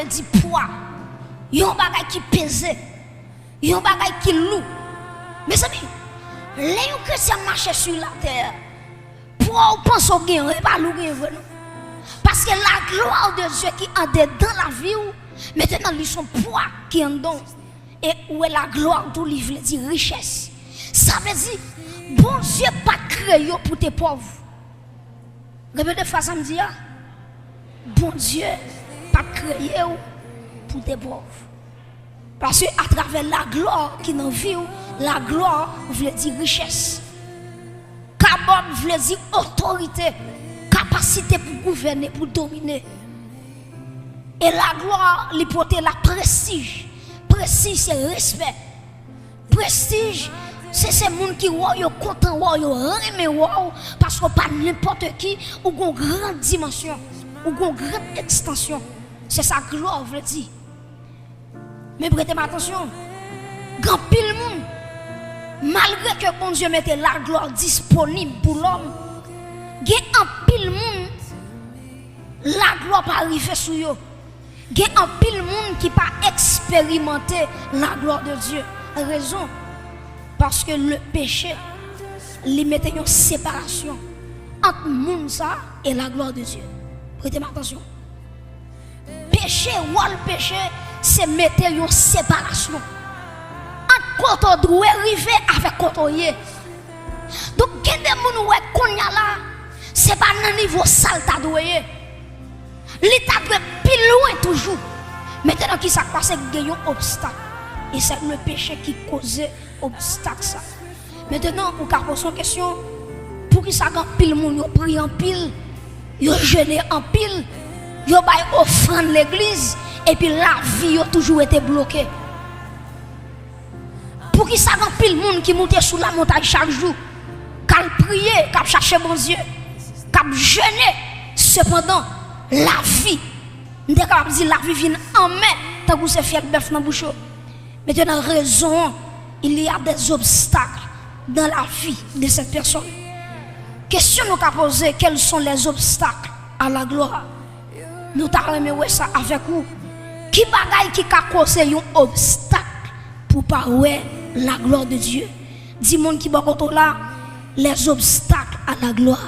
veut dire poids. Yon bagay qui pèse. Yon bagay qui lourd. Mes amis, les chrétiens marchent sur la terre. Pour penser au gain, pas le gain vraiment. Parce que la gloire de Dieu qui est dans la vie, maintenant, ils sont poids qui en don. Et où est la gloire tout livre, dit richesse. Ça veut dire, bon Dieu pas créé pour tes pauvres. Répétez fois ça me dit, bon Dieu pas créé pour tes pauvres. Parce que à travers la gloire qui dans vie, la gloire veut dire richesse. Kabod veut dire autorité, capacité pour gouverner, pour dominer. Et la gloire, lui porter la prestige. Prestige, c'est respect. Prestige, c'est ces gens qui sont contents, qui sont parce que pas n'importe qui, ou une grande dimension, ou une grande extension. C'est ça que gloire veut dire. Mais prêtez attention, grand pile monde, malgré que bon Dieu mette la gloire disponible pour l'homme, il y a un pile monde, la gloire pas arriver sur eux. Il y a un pile monde qui pas expérimenter la gloire de Dieu. Raison, parce que le péché, il mettait une séparation entre le monde et la gloire de Dieu. Prêtez attention. Péché ou le péché, c'est mettre une séparation entre quand on doit arriver avec quand on y est. Donc, il y a des gens qui sont là, ce n'est pas un niveau sale ta doué. L'état doit plus loin toujours. Maintenant, qui s'est passé, il y a un obstacle. Et c'est le péché qui cause obstacle. Maintenant, on va poser une question. Pour qui ça gagne pile monde, yo prie en pile, yo jeûne en pile, yo bay offrande l'église et puis la vie a toujours été bloquée. Pour qui ça gagne pile monde qui monte sur la montagne chaque jour, qu'à prier, qu'à chercher bon Dieu, qu'à jeûner, cependant la vie, on est capable de dire la vie vient en main tant que c'est fier bœuf dans bouche. Maintenant raison, il y a des obstacles dans la vie de cette personne. Question nous qu'a posé, quels sont les obstacles à la gloire? Nous t'arrêtons ça avec vous. Qui bagaille qui a causé un obstacle pour parler la gloire de Dieu? Dis-moi qui va là les obstacles à la gloire.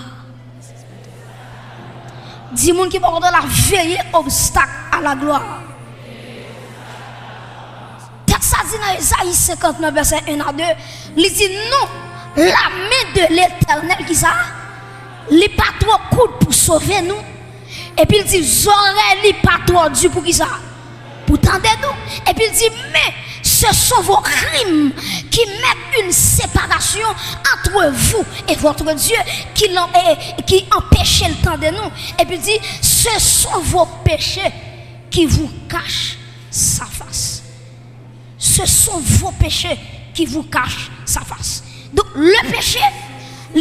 Dis-moi qui va la veiller obstacle à la gloire. Ça dit dans Isaïe 59 verset 1 à 2, il dit non, la main de l'Éternel qui ça, il n'est pas trop court pour sauver nous. Et puis il dit, j'aurais n'est pas trop dur pour qui ça, pour tendre nous. Et puis il dit, mais ce sont vos crimes qui mettent une séparation entre vous et votre Dieu qui empêche le temps de nous. Et puis il dit, ce sont vos péchés qui vous cachent sa face. Ce sont vos péchés qui vous cachent sa face. Donc le péché,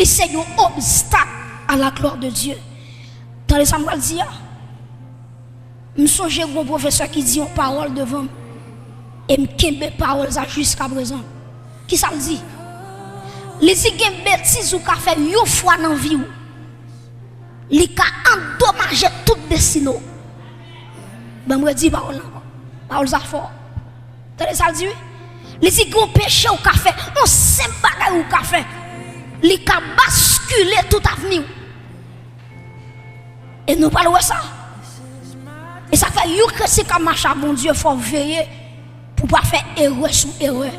c'est un obstacle à la gloire de Dieu. Dans les Samuel dit, je me songe à un professeur qui dit une parole devant et je me parole jusqu'à présent. Qui ça dit? Il dit qu'il y a une bêtise ou qu'a fait une fois dans la vie. Il a endommagé toute destinée. Je me dis parole ça fort. Ça dit, les gros péché au café, on sait pas au café, les a basculé toute avenir. Et nous parlons de ça. Et ça fait que c'est comme marche à bon Dieu, il faut veiller pour ne pas faire erreur sur erreur.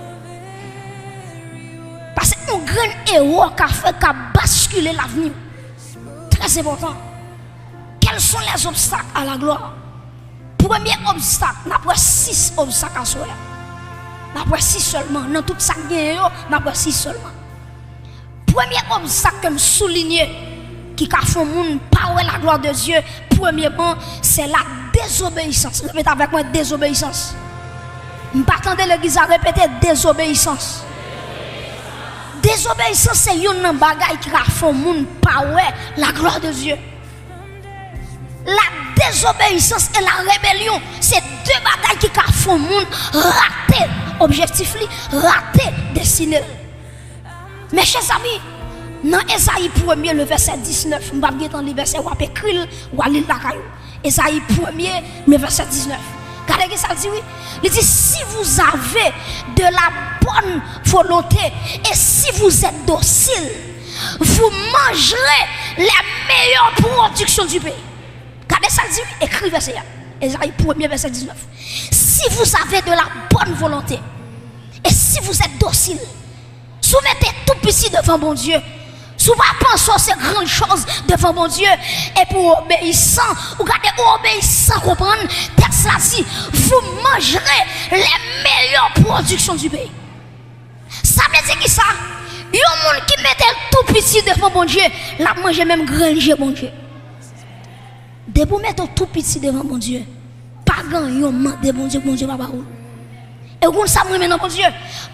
Parce que un grand erreur qui a basculé l'avenir. Très important. Quels sont les obstacles à la gloire? Premier obstacle, on a 6 obstacles à soi. On a 6 seulement. Dans toute sa guerre, on a 6 seulement. Premier obstacle que je souligne qui a fait monde pas la gloire de Dieu, premièrement, c'est la désobéissance. Répétez avec moi, désobéissance. Je ne m'attends pas l'église à répéter désobéissance. Désobéissance, c'est une bagaille qui a fait monde pas la gloire de Dieu. La désobéissance et la rébellion, c'est 2 bagailles qui font le monde rater objectif, rater destinée. Mes chers amis, dans Esaïe 1er, le verset 19, je ne vais pas dans le verset où on écrit ou à l'île Esaïe 1er, le verset 19. Regardez ça dit oui. Il dit si vous avez de la bonne volonté et si vous êtes docile, vous mangerez les meilleures productions du pays. Regardez ça dit oui. Écrivez ça. Esaïe 1er verset 19. Si vous avez de la bonne volonté et si vous êtes docile, soumettez tout petit devant mon Dieu. Souvent pensons ces grandes choses devant mon Dieu et pour obéissant, ou regardez obéissant comprendre, texte là dit, vous mangerez les meilleures productions du pays. Ça veut dire qui ça? Il y a un monde qui mettait tout petit devant mon Dieu, la manger même granger mon Dieu. De vous mettre tout petit devant mon Dieu, pas grand yon mande mon Dieu pas où. Et vous savez maintenant mon Dieu,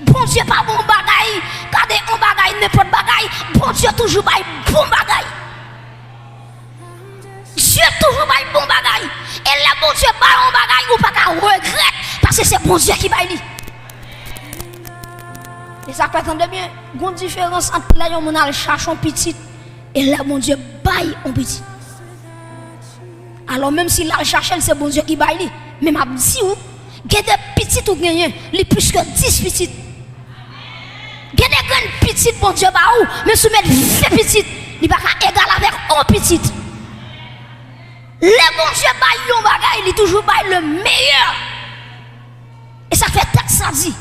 bon Dieu pas bon bagaille, regardez on bagaille n'importe bagaille, bon Dieu toujours bail bon bagaille. Dieu toujours bail bon bagaille. Et là bon Dieu pas bon bagaille ou pas qu'à regret parce que c'est bon Dieu qui baille. Et ça fait entendre bien, grande différence entre là on a cherché un petit et là mon Dieu baille un petit. Alors même si là cherche c'est bon Dieu qui baille, mais m'a dit ou il y a des petites ou gagné, les plus que 10 petites. Il y a des grandes petites, bon Dieu, mais soumettre 20 petites, il va pas égal avec 1 petite. Le bon Dieu, il bagay, il toujours le meilleur. Et ça fait texte ça dit.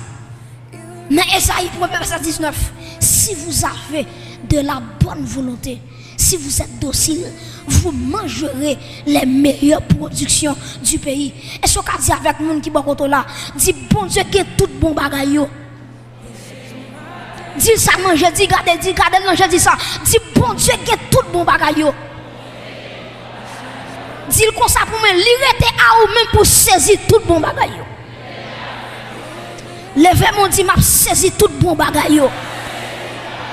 Dans Esaïe 1er verset 19, si vous avez de la bonne volonté, si vous êtes docile, vous mangerez les meilleures productions du pays. Et ce qu'a dit avec nous qui est là, dit bon Dieu qui est tout bon bagaille. Dis ça non, je dis gardez non, je dis ça. Dis bon Dieu qui est tout bon bagaille. Dis comme ça pour me l'irriter à ou même pour saisir tout bon bagaille. Levez-moi dit m'a saisi tout bon bagaille.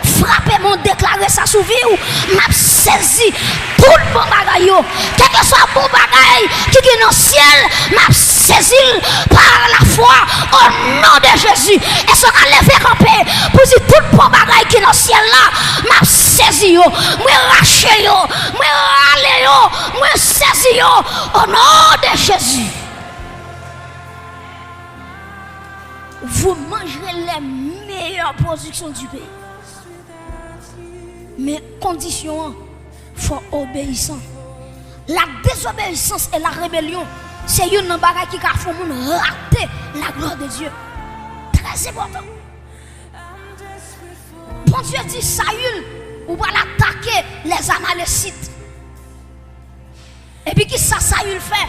Frappez-moi, déclarez ça sous vie ou m'a saisi tout le bon bagaille. Quel que soit bon bagaille qui est dans le ciel, m'a saisi par la foi au nom de Jésus. Et ce qu'on levé camper pour dire tout le bon bagaille qui est dans le ciel là, m'a saisi, moi raché, moi râlé, moi saisi au nom de Jésus. Vous mangerez les meilleures productions du pays. Mais condition, il faut obéissance. La désobéissance et la rébellion, c'est une bagage qui a fait rater la gloire de Dieu. Très important. Bon Dieu dit Saül, on va l'attaquer les Amalécites. Et puis qui ça Saül fait?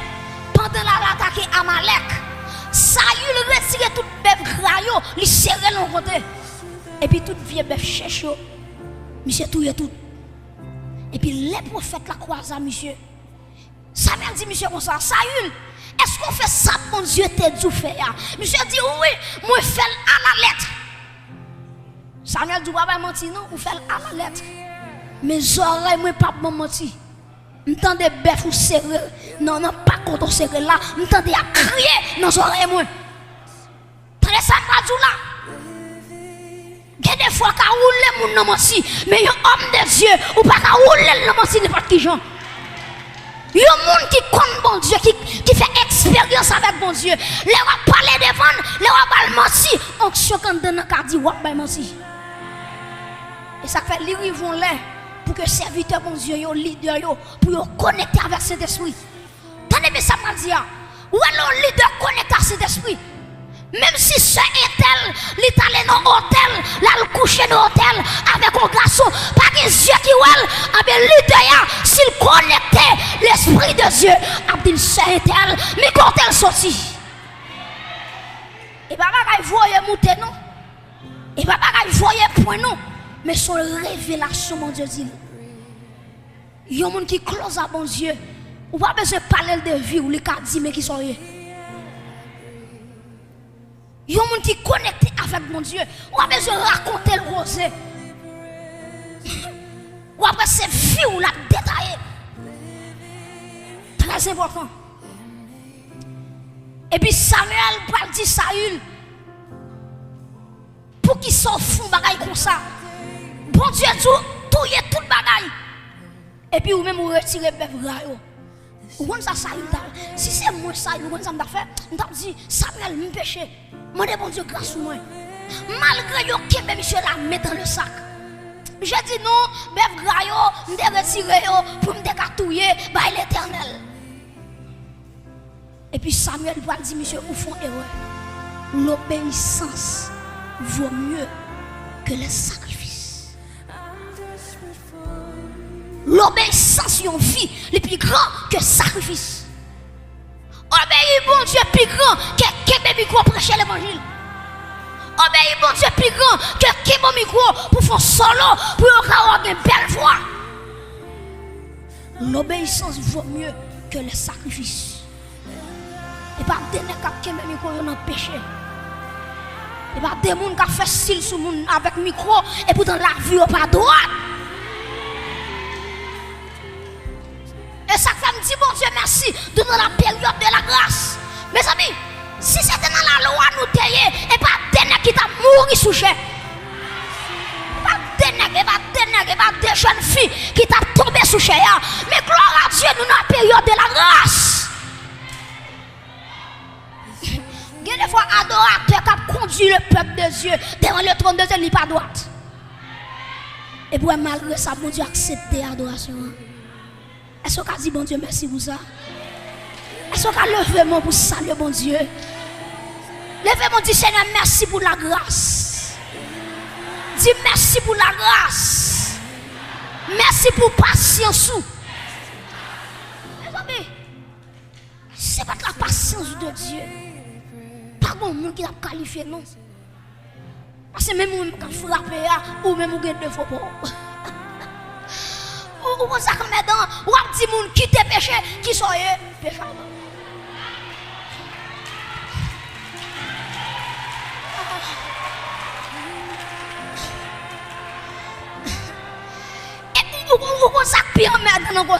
Pendant l'attaque Amalek, Saül retire tout bœuf graillot, il serre l'on côté. Et puis tout vieux bœuf cherche. Monsieur tout et tout. Et puis les prophètes la croisent à monsieur. Samuel dit monsieur comme ça, Saül, est-ce qu'on fait ça mon Dieu t'a dit faire? Monsieur dit oui, moi fais à la lettre. Samuel dit pas mentir non, ou fait à la lettre. Mais oreilles moi pas mentir. M'entendez bœuf ou serré. Non pas quand on serré là, m'entendez à crier dans oreilles moi. Très ça là. Il y a des fois qu'à rouler mon nom aussi, mais un homme de Dieu, ou pas qu'à rouler le nom aussi n'importe qui gens. Il y a un monde qui connaît bon Dieu, qui fait expérience avec bon Dieu. Les va parler devant, les va mentir. Onction quand dans le dit wa ba mentir. Et ça fait les vont là pour que serviteur bon Dieu, yo leader yo, pour yo connecter avec cet esprit. Tenez bien ça m'a dit. Ou alors leader connecté à cet esprit. Même si ce est-elle, l'Italien dans l'hôtel, là le coucher dans l'hôtel avec un garçon, pas que Dieu qui ouel, avec l'idée, s'il connectait l'esprit de Dieu, avec ce est-elle, mais quand elle sortit. Et papa, il voyait monter non. Et papa, il voyait point non. Mais son révélation, mon Dieu dit. Il y a un monde qui close à bon Dieu. Ou pas besoin de parler de vie ou les cas dit mais qui sont rien. Il y a un monde qui est connecté avec mon Dieu. Ou après je raconter le rosé. Ou après c'est vie ou la détailler. Très important. Et puis Samuel va dire Saül. Pour qu'il s'en fout bagaille comme ça. Bon Dieu tout le bagaille. Et puis ou même vous retirez bœuf graillot. Ou ça si c'est moi ça, nous ça m'a fait, on t'a dit Samuel me péché. Mandez bon Dieu grâce sur moi. Malgré yo qui monsieur la met dans le sac. J'ai dit non, bœuf gras yo, me retirer yo pour me décatouiller par l'Éternel. Et puis Samuel va dire monsieur, vous font erreur. L'obéissance vaut mieux que le sacrifice. L'obéissance yon vie est plus grand que le sacrifice. Obéir bon Dieu plus grand que micro prêcher l'évangile. Obéir bon Dieu plus grand que bon micro pour faire solo pour avoir une belle voix. L'obéissance vaut mieux que le sacrifice. Et pas des gens qui ont micro dans péché. Et pas des gens qui fait style sur moun avec micro et pourtant la vie pas droite. Et ça fait me dit bon Dieu merci dans la période de la grâce. Mes amis, si c'était dans la loi nous tailler et pas des gens qui t'a mouru sous chair. Pas des jeunes filles qui t'a tombé sous chair. Mais gloire à Dieu nous dans la période de la grâce. Il y a des fois adorateur qui conduit le peuple de Dieu devant le trône de Dieu, il n'est pas droite. Et puis malgré ça, bon Dieu accepte l'adoration. Est-ce qu'on a dit bon Dieu merci pour ça? Est-ce qu'on a levé mon pour saluer bon Dieu? Levez mon dit Seigneur merci pour la grâce. Dis merci pour la grâce. Merci pour patience. Mes amis, c'est pas la patience de Dieu. Pas bon monde qui a qualifié non. Parce que même on qui frapper ou même on gagne de faux pas. Ou ça comme dedans, ou un petit monde qui te péché, qui sont péché. Et ou ça pire mettre dans le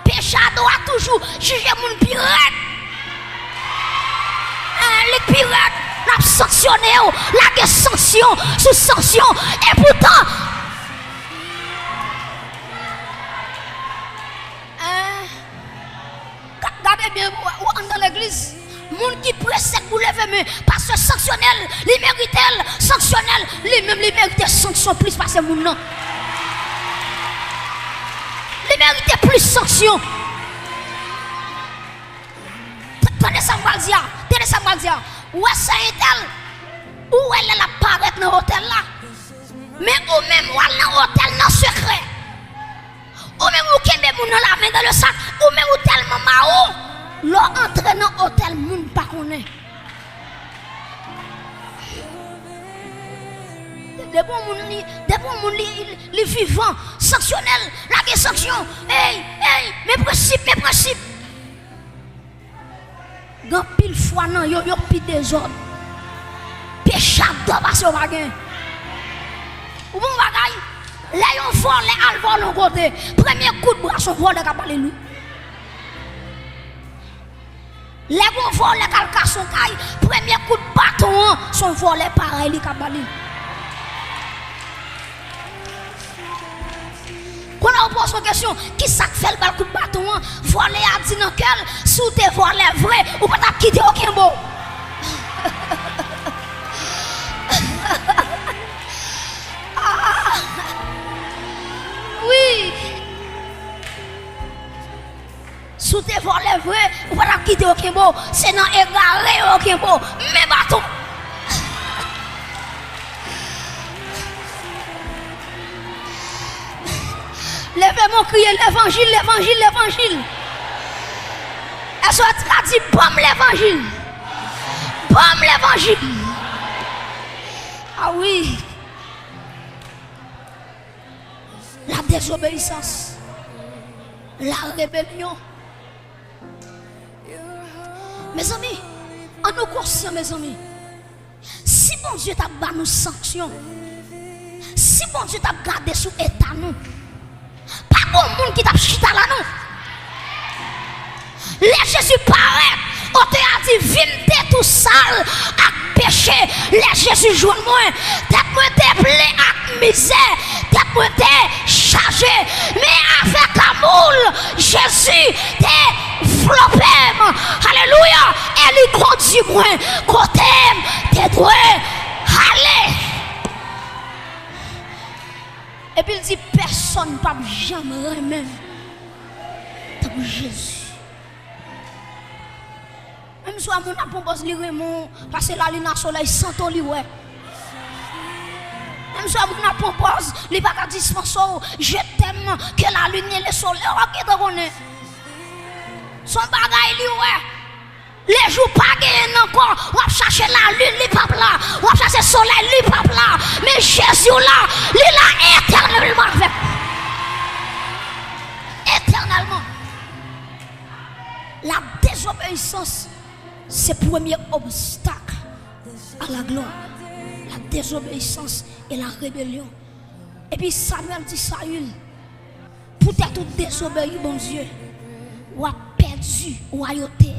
péché doit toujours juger mon pirate. Les pirates, la sanctionné, la sanction sous sanction, et pourtant, regardez bien, dans l'église, monde qui presse pour lever main, parce que sanctionnel, les méritent, sanctionnel, les mêmes les méritent sanction plus parce que mon nom. Les méritent plus sanction. Tenez ça, me dire, où est-ce qu'elle où elle apparaît dans l'hôtel là? Mais ou même ou dans l'hôtel dans secret. Ou même ou qui met dans la main dans le sac, ou même ou tellement mao, l'entrée dans l'hôtel, moun pas connaît. Des bons moun li vivant, sanctionnel, la sanction. Hey, mes principes. Gan pile fois non yo pile des ordres. Péché d'or parce que bagay. Ou bon bagay. Là yon vol les al vol côté. Premier coup de bras son vol les capable lui. Les bon vol les calca son caille. Premier coup de bâton son vol les pareil li capable. Quand on pose une question, qui ça fait le bal coup de bâton? Voler à dire dans quel, sous tes volets vrai, ou pas t'as quitté aucun mot. Oui. Sous tes volets vrai, ou pas t'as quitté aucun mot. C'est dans égaré aucun mot. Mais bâton. Levez-moi crier l'évangile. Est-ce que tu as dit bam l'évangile? Ah oui. La désobéissance. La rébellion. Mes amis, en nous conscients, mes amis, si bon Dieu t'a donné nos sanctions, si bon Dieu t'a gardé sous état nous, pas bon monde qui t'a chita là non. Les Jésus paraît, on te a dit vinde tout sale à péché. Les Jésus joue moi, tête moi te plein à misère, tête moi te chargé, mais avec l'amour, Jésus développé. Alléluia. Et lui conduit moi. Côté, t'es doué. Allez. Et puis il dit, personne ne peut jamais remettre. Comme Jésus. Même si on a proposé lui Raymond, parce que la lune a soleil sans ton lui ouais. Même si on a proposé, lui pas qu'à dispenser, je t'aime que la lune et le soleil, ok t'en connais. Son bagage lui ouais. Les jours pas gagné encore, on va chercher la lune, lui pas là, on va chercher le soleil, lui pas là. Mais Jésus là, lui là éternellement avec. Éternellement. La désobéissance, c'est le premier obstacle à la gloire. La désobéissance et la rébellion. Et puis Samuel dit Saül, pour être tout désobéi, bon Dieu, ou a perdu royauté.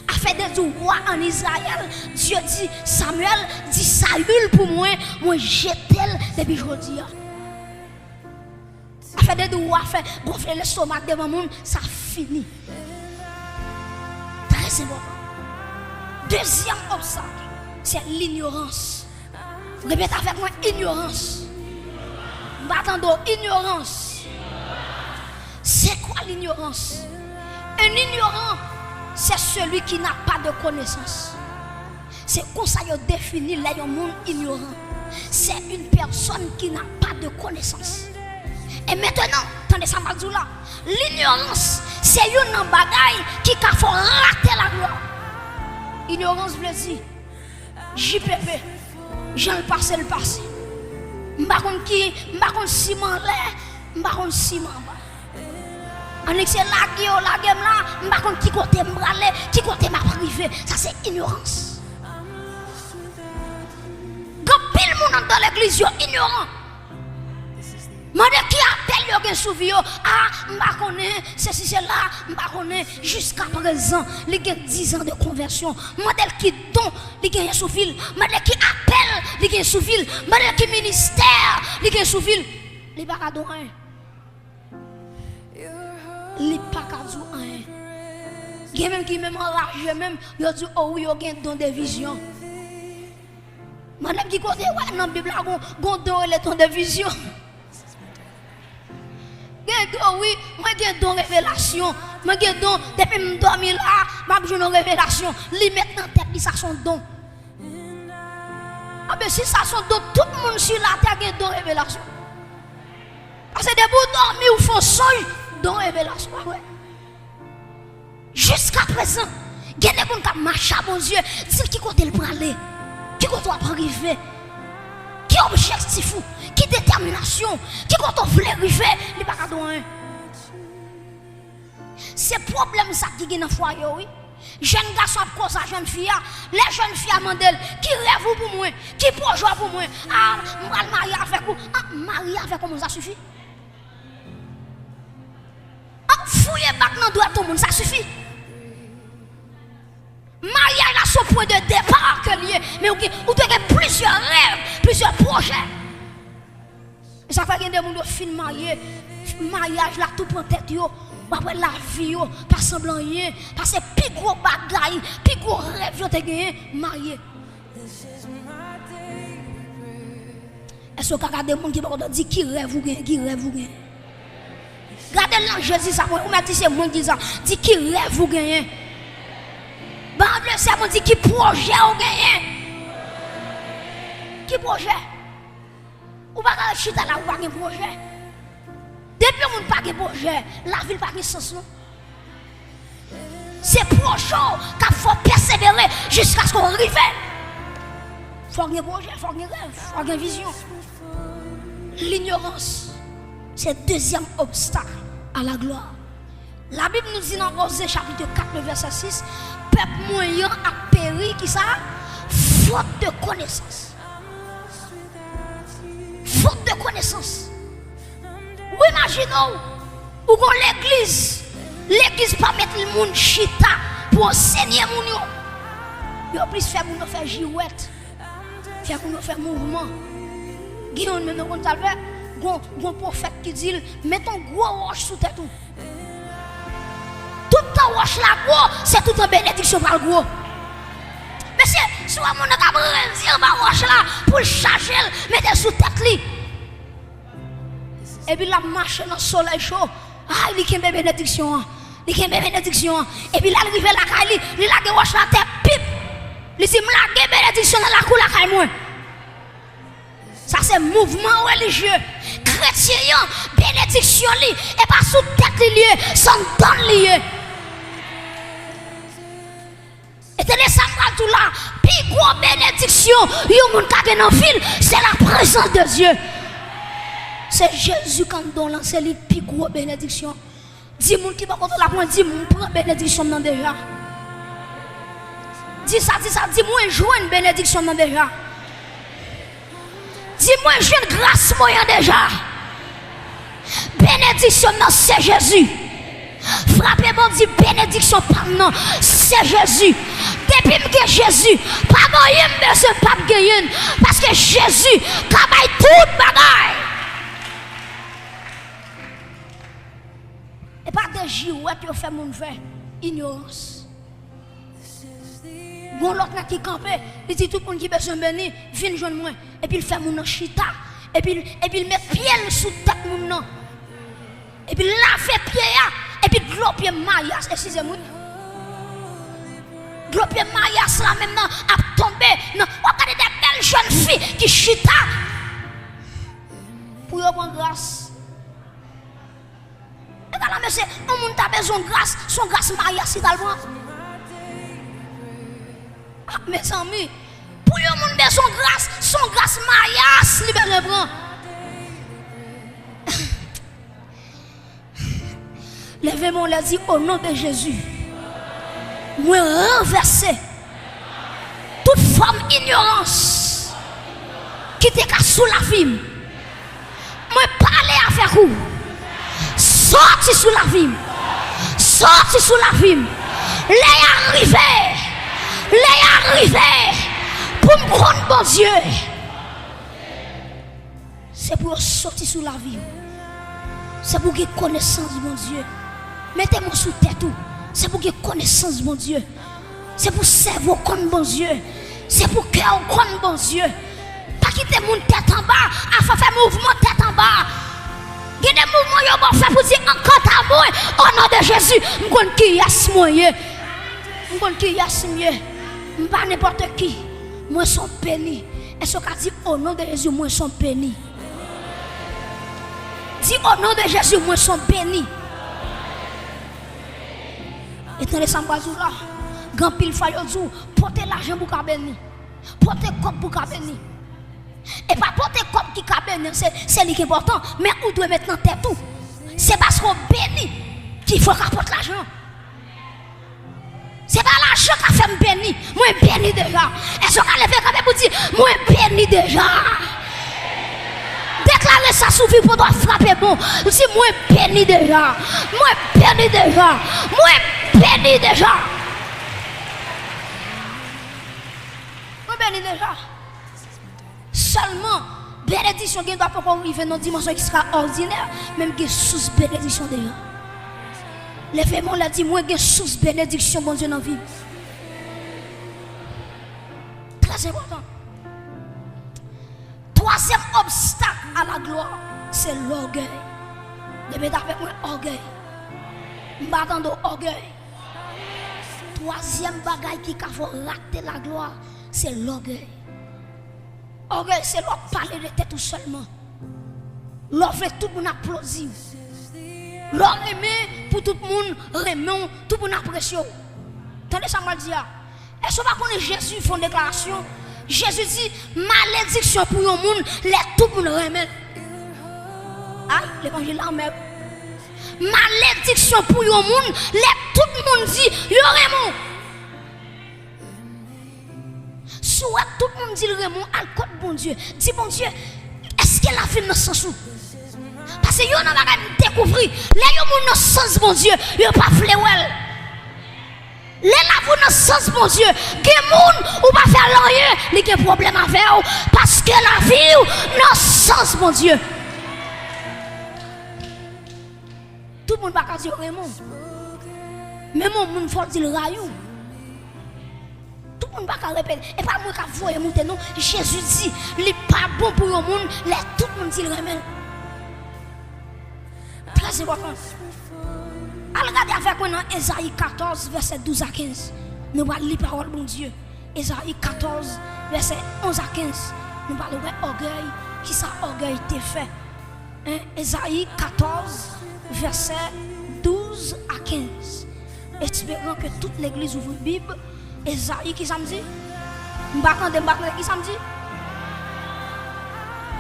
A fait des rois en Israël, Dieu dit, Samuel dit Saül pour moi, moi j'étais depuis aujourd'hui. A fait des rois, fait gonfler le stomac devant le monde, ça finit. Très important. Deuxième obstacle, c'est l'ignorance. Répète avec moi, ignorance. M'attendons, ignorance. C'est quoi l'ignorance? Un ignorant, c'est celui qui n'a pas de connaissance. C'est comme ça qu'on définit le monde ignorant. C'est une personne qui n'a pas de connaissance. Et maintenant, attendez ça, là, l'ignorance, c'est une bagaille qui a fait rater la gloire. Ignorance veut dire, JPP, j'en le passé. Je ne sais pas si je ne sais pas. En excès la game là, je ne sais pas qui côté m'braler, qui côté m'a privé. Ça c'est ignorance. Quand pile monde dans l'église ignorant. Mande qui appelle le souvi ah connais ceci c'est là connais jusqu'à présent les 10 ans de conversion modèle qui don les gagne sous ville modèle qui appelle les gagne sous ville modèle qui ministère les gagne sous ville les pas cadeau rien les pas cadeau rien il y a même qui même enragé même il dit oh oui il y a don de vision modèle qui côté ouais dans Bible là gon don les don de vision. Oui, moi j'ai don révélation. Moi j'ai don depuis me dormir là, m'a besoin de révélation. Li maintenant tête ça son don. Ah ben si ça son don, tout le monde sur la terre a don révélation. Parce que des bouts dormir ou font songe, don révélation. Ouais. Jusqu'à présent, il y a des gens qui marchent à bon Dieu, disent qui côté le aller, qui côté va arriver. Qui objectif, qui détermination, qui quand on veut arriver, il n'est pas cadeau. C'est problème ça qui est dans le foyer, oui. Jeune garçon cause à jeune fille, les jeunes filles amandel, qui rêve pour moi, qui projet pour moi. Ah, moi le marier avec vous, ah, marier avec vous, ça suffit. Ah, fouiller bac dans droit tout le monde, ça suffit. Mariage là son point de départ que lié, mais vous avez plusieurs rêves, plusieurs projets. Et ça fait que des gens qui fin marié, mariage là tout prend tête yo, après la vie yo, pas semblant rien, parce que plus gros bagaille, plus gros rêve yo te gagné marié. Est-ce que regardez des gens qui vont dire qui rêve ou qui rêve ou regardez l'ange Jésus ça, on m'a dit c'est moi qui dis ça, dit qui rêve ou gagner. Le serment dit qui projet ou gagné. Qui projet? Ou pas de chita là ou pas de projet? Depuis qu'on n'a pas de projet, la ville n'a pas de sens. C'est projet qu'il faut persévérer jusqu'à ce qu'on arrive. Il faut un projet, il faut un rêve, il faut une vision. L'ignorance, c'est le deuxième obstacle à la gloire. La Bible nous dit dans Osée chapitre 4, verset 6, peuple moyen a péri qui ça? Faute de connaissance. Faute de connaissance. Ou imaginons, ou qu'on l'église pas mettre le monde chita pour enseigner mon yo. Yo plus faire pour nous faire girouette, faire pour nous faire mouvement. Guillaume même nous ça fait, gon prophète qui dit mets ton gros roche sous tête tout. Tout ton roche là gros, c'est tout en bénédiction par le gros. Monsieur, soit mon a dire ma roche là pour le charger, mettez sous tête li. Et puis la marche dans le soleil chaud. Ah, il y a une bénédiction. Il y a une bénédiction. Et puis là, il arrive la caille, il a la roche la tête, pip. Il dit, la bénédiction dans la cour la caille moi. Ça c'est mouvement religieux. Chrétien, bénédiction li, et pas sous tête lié, sans don lié. Et tenez ça tout là, puis gros bénédiction, yon moun ka gen en ville, c'est la présence de Dieu. C'est Jésus quand donne c'est les plus gros bénédiction. Dis moun qui va contre la prendre, dis moun prend bénédiction dans déjà. Dis ça, dis moi joue une bénédiction dans déjà. Dis-moi, j'ai une grâce moyen déjà. Bénédiction, non, c'est Jésus. Frappez bon, dit bénédiction, non, c'est Jésus. Depuis que Jésus, pas moyen, mais c'est pas gagné. Parce que Jésus, travaille tout bagaille. Et pas de jouets qui fait mon frère, ignorance. Bon l'autre qui campe, il dit tout le monde qui besoin de bénir, viens joindre moi. Et puis il fait mon chita. Et puis il met pied sous tête mon nom. Et puis là fait pied et puis de l'eau pied maillas, excusez-moi. De l'eau pied maillas là maintenant a tombé. Non, regardez des belles jeunes filles qui chita. Pour y avoir grâce. Et voilà monsieur, on monde a besoin de grâce, son grâce maillas également. Mes amis, pour le monde besoin de grâce, son grâce maillas libéré prend. Levez-moi les dit au nom de Jésus. Moi renverser toute forme d'ignorance qui était sous la vie. Moi parler avec vous. Sorti sous la vie. Sorti sous la vie. Les arrivés. Les arrivés pour me prendre bon Dieu. C'est pour sortir sous la vie. C'est pour que connaissance de mon Dieu. Mettez-moi sous tête tout. C'est pour que connaissance de mon Dieu. C'est pour cerveau comme bon Dieu. C'est pour cœur comme bon Dieu. Pas quitter mon tête en bas, afin faire mouvement tête en bas. Il y a des mouvements qui vont faire pour dire encore à moi au nom de Jésus. Je ne sais pas qui moyen. Je ne sais pas mieux. Pas n'importe qui, moi sont bénis. Est-ce qu'on dit au nom de Jésus, moi sont bénis? Dis au nom de Jésus, moi sont bénis. Et dans les sambazou là, grand pile faille portez l'argent pour qu'à bénir. Portez cop pour qu'à bénir. Et pas porter cop qui qu'à bénir, c'est lui qui est important. Mais où doit mettre dans tête tout? C'est parce qu'on bénit qu'il faut qu'à porter l'argent. C'est pas l'argent qui a fait me bénir. Moi, béni déjà. Est-ce qu'on a levé quand même pour dire, moi, béni déjà. Déclarez ça sous vie pour doit frapper bon. Si moi, béni déjà. Moi, béni déjà. Moi, béni déjà. Moi, béni déjà. Seulement, bénédiction qui ne doit pas arriver dans une dimension extraordinaire, même qui est sous bénédiction déjà. Levez-moi là, dit moi, j'ai sous bénédiction, mon Dieu, dans la vie. Très important. Troisième obstacle à la gloire, c'est l'orgueil. Demain avec moi, orgueil. M'attends d'orgueil. Troisième bagaille qui faut rater la gloire, c'est l'orgueil. Orgueil, c'est l'autre parler de tête tout seulement. L'autre fait tout le monde applaudir. L'homme aimé pour tout le monde, remet tout le monde apprécier. Tenez ça, mal dit. Est-ce que vous connaissez Jésus fait une déclaration? Jésus dit malédiction pour le monde, les tout le monde remet. Ah, l'évangile là même. Malédiction pour le monde, les tout le monde dit, il remet. Soit tout le monde dit le remet, à côté bon Dieu. Dis bon Dieu, est-ce que la vie ne s'en fout? Parce que vous n'avez pas découvert, les gens n'ont sens, mon Dieu, ils n'ont pas fléwel. Les gens n'ont sens, mon Dieu, les gens ou pas faire rien, ils ont un problème avec vous. Parce que la vie n'a sens, mon Dieu. le monde va pas dire Raymond. Même mon monde faut dire Rayou. Tout le monde va pas répéter. Et pas moi qui voyez monter non. Jésus dit, il n'est pas bon pour le monde. Tout le monde dit Raymond. Très important. Regardez avec moi dans Ésaïe 14, verset 12 à 15. Nous allons lire la parole de mon Dieu. Ésaïe 14, verset 11 à 15. Nous parlons de orgueil. Qui ça orgueil t'est fait? Ésaïe 14, verset 12 à 15. Espérons que toute l'église ouvre la Bible. Ésaïe, qui ça me dit? Qui ça me dit?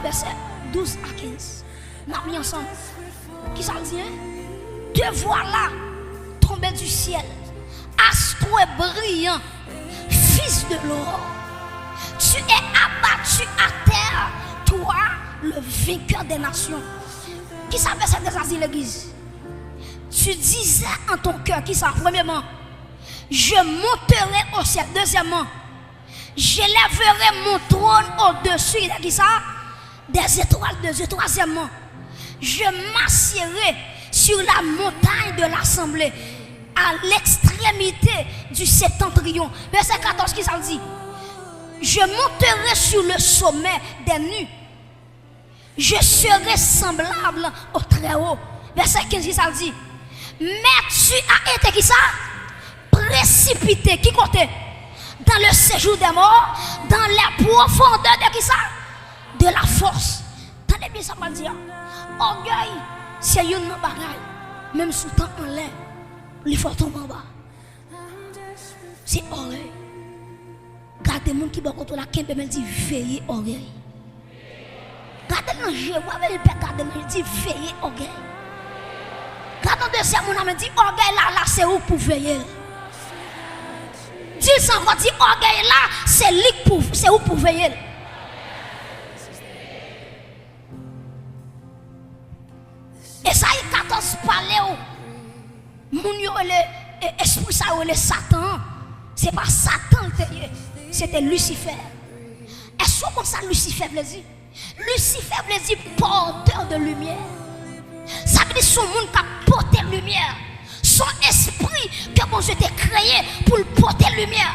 Verset 12 à 15. Nous avons mis ensemble. Qui ça me dit? Te voilà tomber du ciel, astre brillant, fils de l'aurore. Tu es abattu à terre, toi, le vainqueur des nations. Qui ça fait cette descente l'église? Tu disais en ton cœur, qui ça? Premièrement, je monterai au ciel. Deuxièmement, j'élèverai mon trône au-dessus. Qui ça? Des étoiles de Dieu. Troisièmement, je m'assierai sur la montagne de l'assemblée, à l'extrémité du septentrion. Verset 14, qui ça dit? Je monterai sur le sommet des nues. Je serai semblable au Très-Haut. Verset 15, qui ça dit? Mais tu as été, qui ça? Précipité. Qui côté? Dans le séjour des morts, dans la profondeur de qui ça? De la force. Tenez bien ça va dire. Orgueil, c'est une bagaille. Même sous temps en l'air, il faut tomber en bas. C'est orgueil. Gardez les gens qui sont contre la kembe, mais dit veillez orgueil. Gardez les gens, gardez les gens, dit veillez orgueil. Gardez les gens, on dit orgueil là, c'est où pour veiller. Dis sans quoi dit orgueil là, c'est où pour veiller. Esaïe 14 parlait l'esprit ça le Satan. C'est pas Satan c'était Lucifer. Est-ce que ça Lucifer veut dire? Lucifer veut dire porteur de lumière. Ça veut dire son monde qui a porté lumière. Son esprit que bon Dieu t'a créé pour le porter lumière.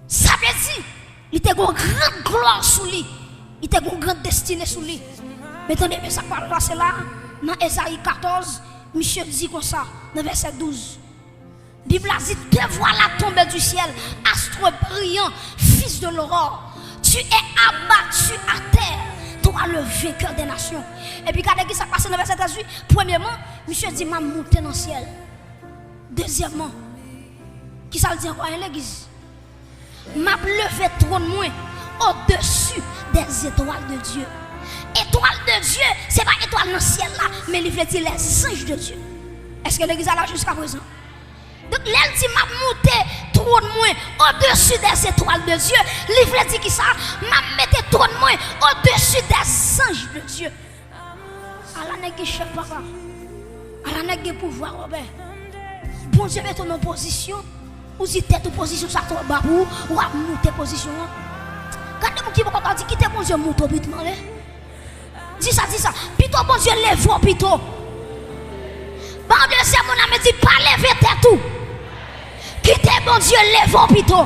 Ça veut dire il était une grande gloire sous lui. Il était une grande destinée sous lui. Mais attendez, mais ça parle là, c'est là, dans Ésaïe 14, Michel dit comme ça, dans verset 12. La Bible a dit, te voilà tomber du ciel, astre brillant, fils de l'aurore. Tu es abattu à terre, toi le vainqueur des nations. Et puis, regardez ce qui s'est passé dans verset 18. Premièrement, Michel dit, m'a monté dans le ciel. Deuxièmement, qui ça le dit encore à l'église? M'a levé trône moins au-dessus des étoiles de Dieu. Étoile de Dieu, ce n'est pas étoile dans le ciel là, mais il veut dire les anges de Dieu. Est-ce que l'église est là jusqu'à présent? Donc, l'elle dit, m'a monté trône moins au-dessus des étoiles de Dieu. Il veut dire qui ça? M'a mis trône moins au-dessus des anges de Dieu. Allah n'est que chef papa. Allah n'est que pouvoir, Robert. Bon Dieu met ton opposition. Ou si t'es en position, ça tombe babou, ou à monter position. Regardez-moi qui va dire, qui t'es bon Dieu, monte au but, dis ça. Pito, bon Dieu, lève-vous, pito. Bon Dieu, c'est mon ami, dit, pas lever tête tout. Quittez, bon Dieu, lève-vous, pito.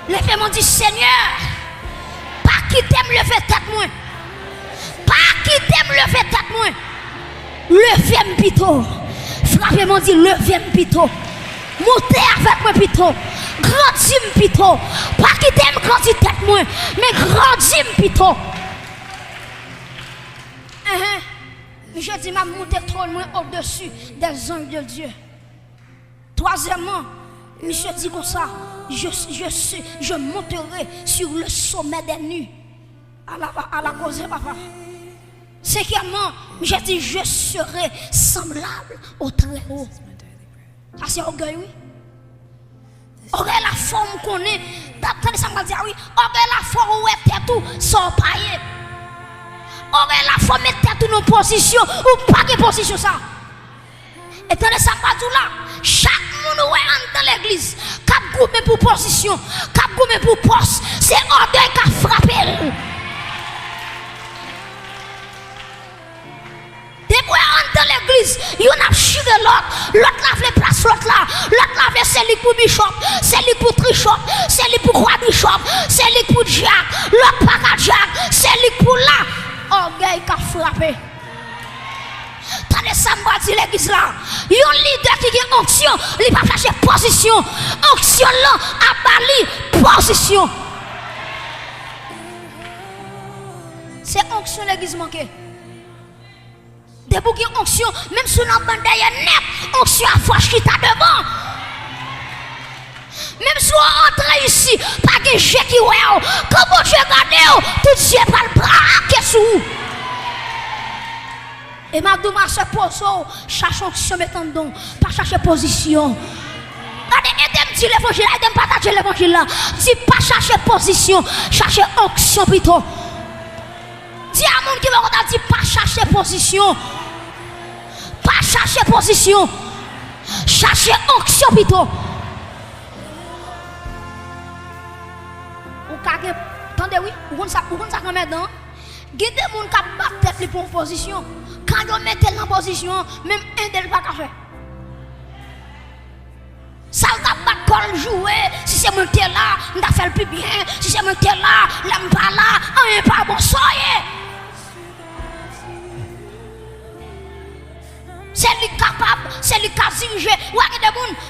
Lève-moi, dit, Seigneur, pas quitter me lever tête, moi. Pas quitter me lever tête, moi. Levez-moi, pito. Frappez-moi, dit, levez-moi, pito. Montez avec moi, pito. Grandis, pito. Pas quitter me grandir tête, moi. Mais grandis, pito. Je dis, m'a monté trône au-dessus des anges de Dieu. Troisièmement, monsieur dit comme ça, je monterai sur le sommet des nues. À la cause de papa. Cinquièmement, je dis, je serai semblable au Très-Haut. Ça c'est orgueil, oui. Orgueil la forme qu'on est. T'as ça m'a dit, oui. Orgueil la forme où est tout sans pailler. Orgueil la forme est tout nos positions ou pas de position ça. Et tenez ça pas tout là. Chaque monde dans l'église, cap goumé pour position, cap goumé pour poste, c'est orgueil qui a frappé. Des fois lui pour Bishop, c'est lui pour Trichop, c'est lui pour Croix Bishop, c'est lui pour Jack, l'autre pas Jack, c'est lui pour là. Orgueil qui a frappé. Tandis ça m'a dit l'église là. Un leader qui a onction, il va chercher position. Onction là, à Bali, position. C'est onction l'église manquée. Debout qui onction, même si on a bandé net, onction à fois qui t'a devant. Même si on entre ici, pas de jet qui ouais, comment tu regardes, tout Dieu pas le bras, sous. Et ma douma se pose, cherche onction mettant don, pas chercher position. Aidez-moi dire l'évangile, aidez-moi partager l'évangile là. Si pas chercher position, chercher onction plutôt. Dis à mon qui va dire pas chercher position. Pas chercher position. Chercher onction plutôt. Attendez, oui, vous ça quand même dedans. Guidez les gens qui battent tête pour une position. Quand vous mettez dans position, même un d'elles va pas faire. Ça va pas jouer. Si c'est mon tel là, on va faire le plus bien. Si c'est mon tel là, l'aime pas là, on n'est pas bon. Soyez. C'est lui capable, c'est lui qui a dirigé.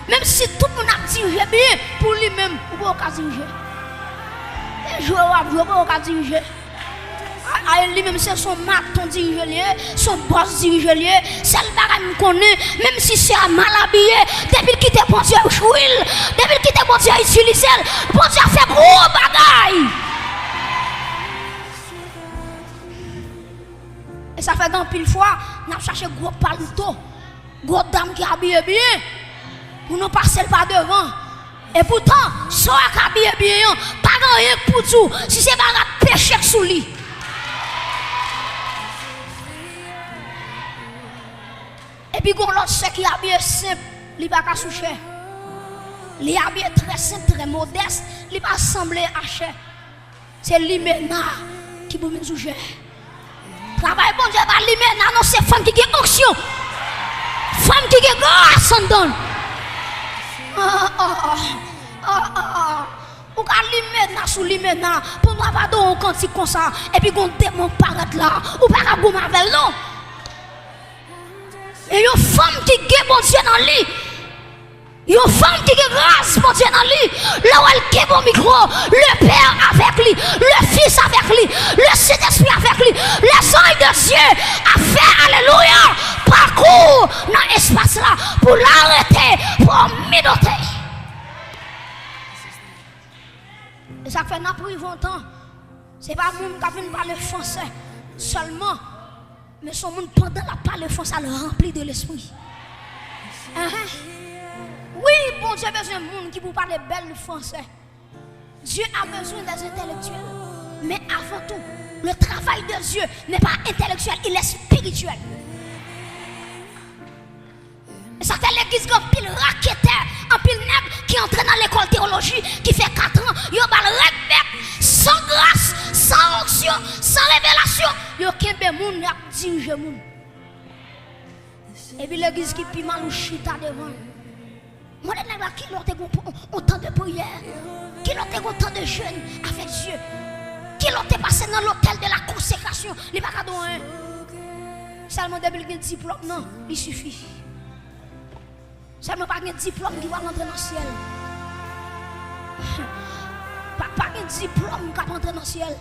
Même si tout le monde a dirigé bien, pour lui-même, vous ne pouvez pas diriger. Je ne peux pas diriger. Lui-même, c'est son maton dirigé, son boss dirigé, c'est le bagage qu'on connaît, même si c'est mal habillé, depuis qu'il te bon Dieu chouil, depuis qu'il te bon Dieu utilisé, bon Dieu fait gros bagaille. Et ça fait dans pile fois, on a cherché gros palito, gros dame qui habille bien, pour nous passer par devant. Et pourtant, soit qui habille bien, pas rien pour tout, si c'est pas péché sous lui. Et puis, l'autre qui est bien simple, il va pas soucher. Il est bien très simple, très modeste, il va sembler à cher. C'est l'imena qui vous met soucher. Travail bon Dieu, l'imena, non, c'est femme qui a onction. Femme qui a grâce en donne. Ou quand l'imena sous l'imena, pour nous avoir un cantique comme ça, et puis qu'on démon paraître là, ou pas à boum avec non. Et une femme qui a bon Dieu dans lui. Une femme qui a grâce bon Dieu dans lui. Là où elle a bon micro. Le Père avec lui. Le Fils avec lui. Le Saint-Esprit avec lui. Les anges de Dieu a fait alléluia. Parcours dans l'espace là. Pour l'arrêter. Pour méditer. Et ça fait n'a pris 20 ans. Ce n'est pas le monde qui vient parler français seulement. Mais son monde pendant la parole française, ça le remplit de l'esprit. Oui, bon Dieu a besoin de monde qui vous parle belle français. Dieu a besoin des intellectuels. Mais avant tout, le travail de Dieu n'est pas intellectuel, il est spirituel. Et ça fait l'église comme pile raqueteur, un pile nègre qui entre dans l'école théologie, qui fait 4 ans, il va le respect, sans grâce, sans onction, sans révélation. Il n'y a aucun monde qui dirige le monde. Et puis l'église qui est mal ou chita devant. Moi, je ne sais qui l'autre autant de prières, qui l'autre autant de jeûnes avec Dieu, qui l'autre passé dans l'hôtel de la consécration. Il n'y a pas de rien. Seulement depuis qu'il y a un diplôme, non, il suffit. Seulement pas un diplôme qui va rentrer dans le ciel. Pas un diplôme qui va rentrer dans le ciel.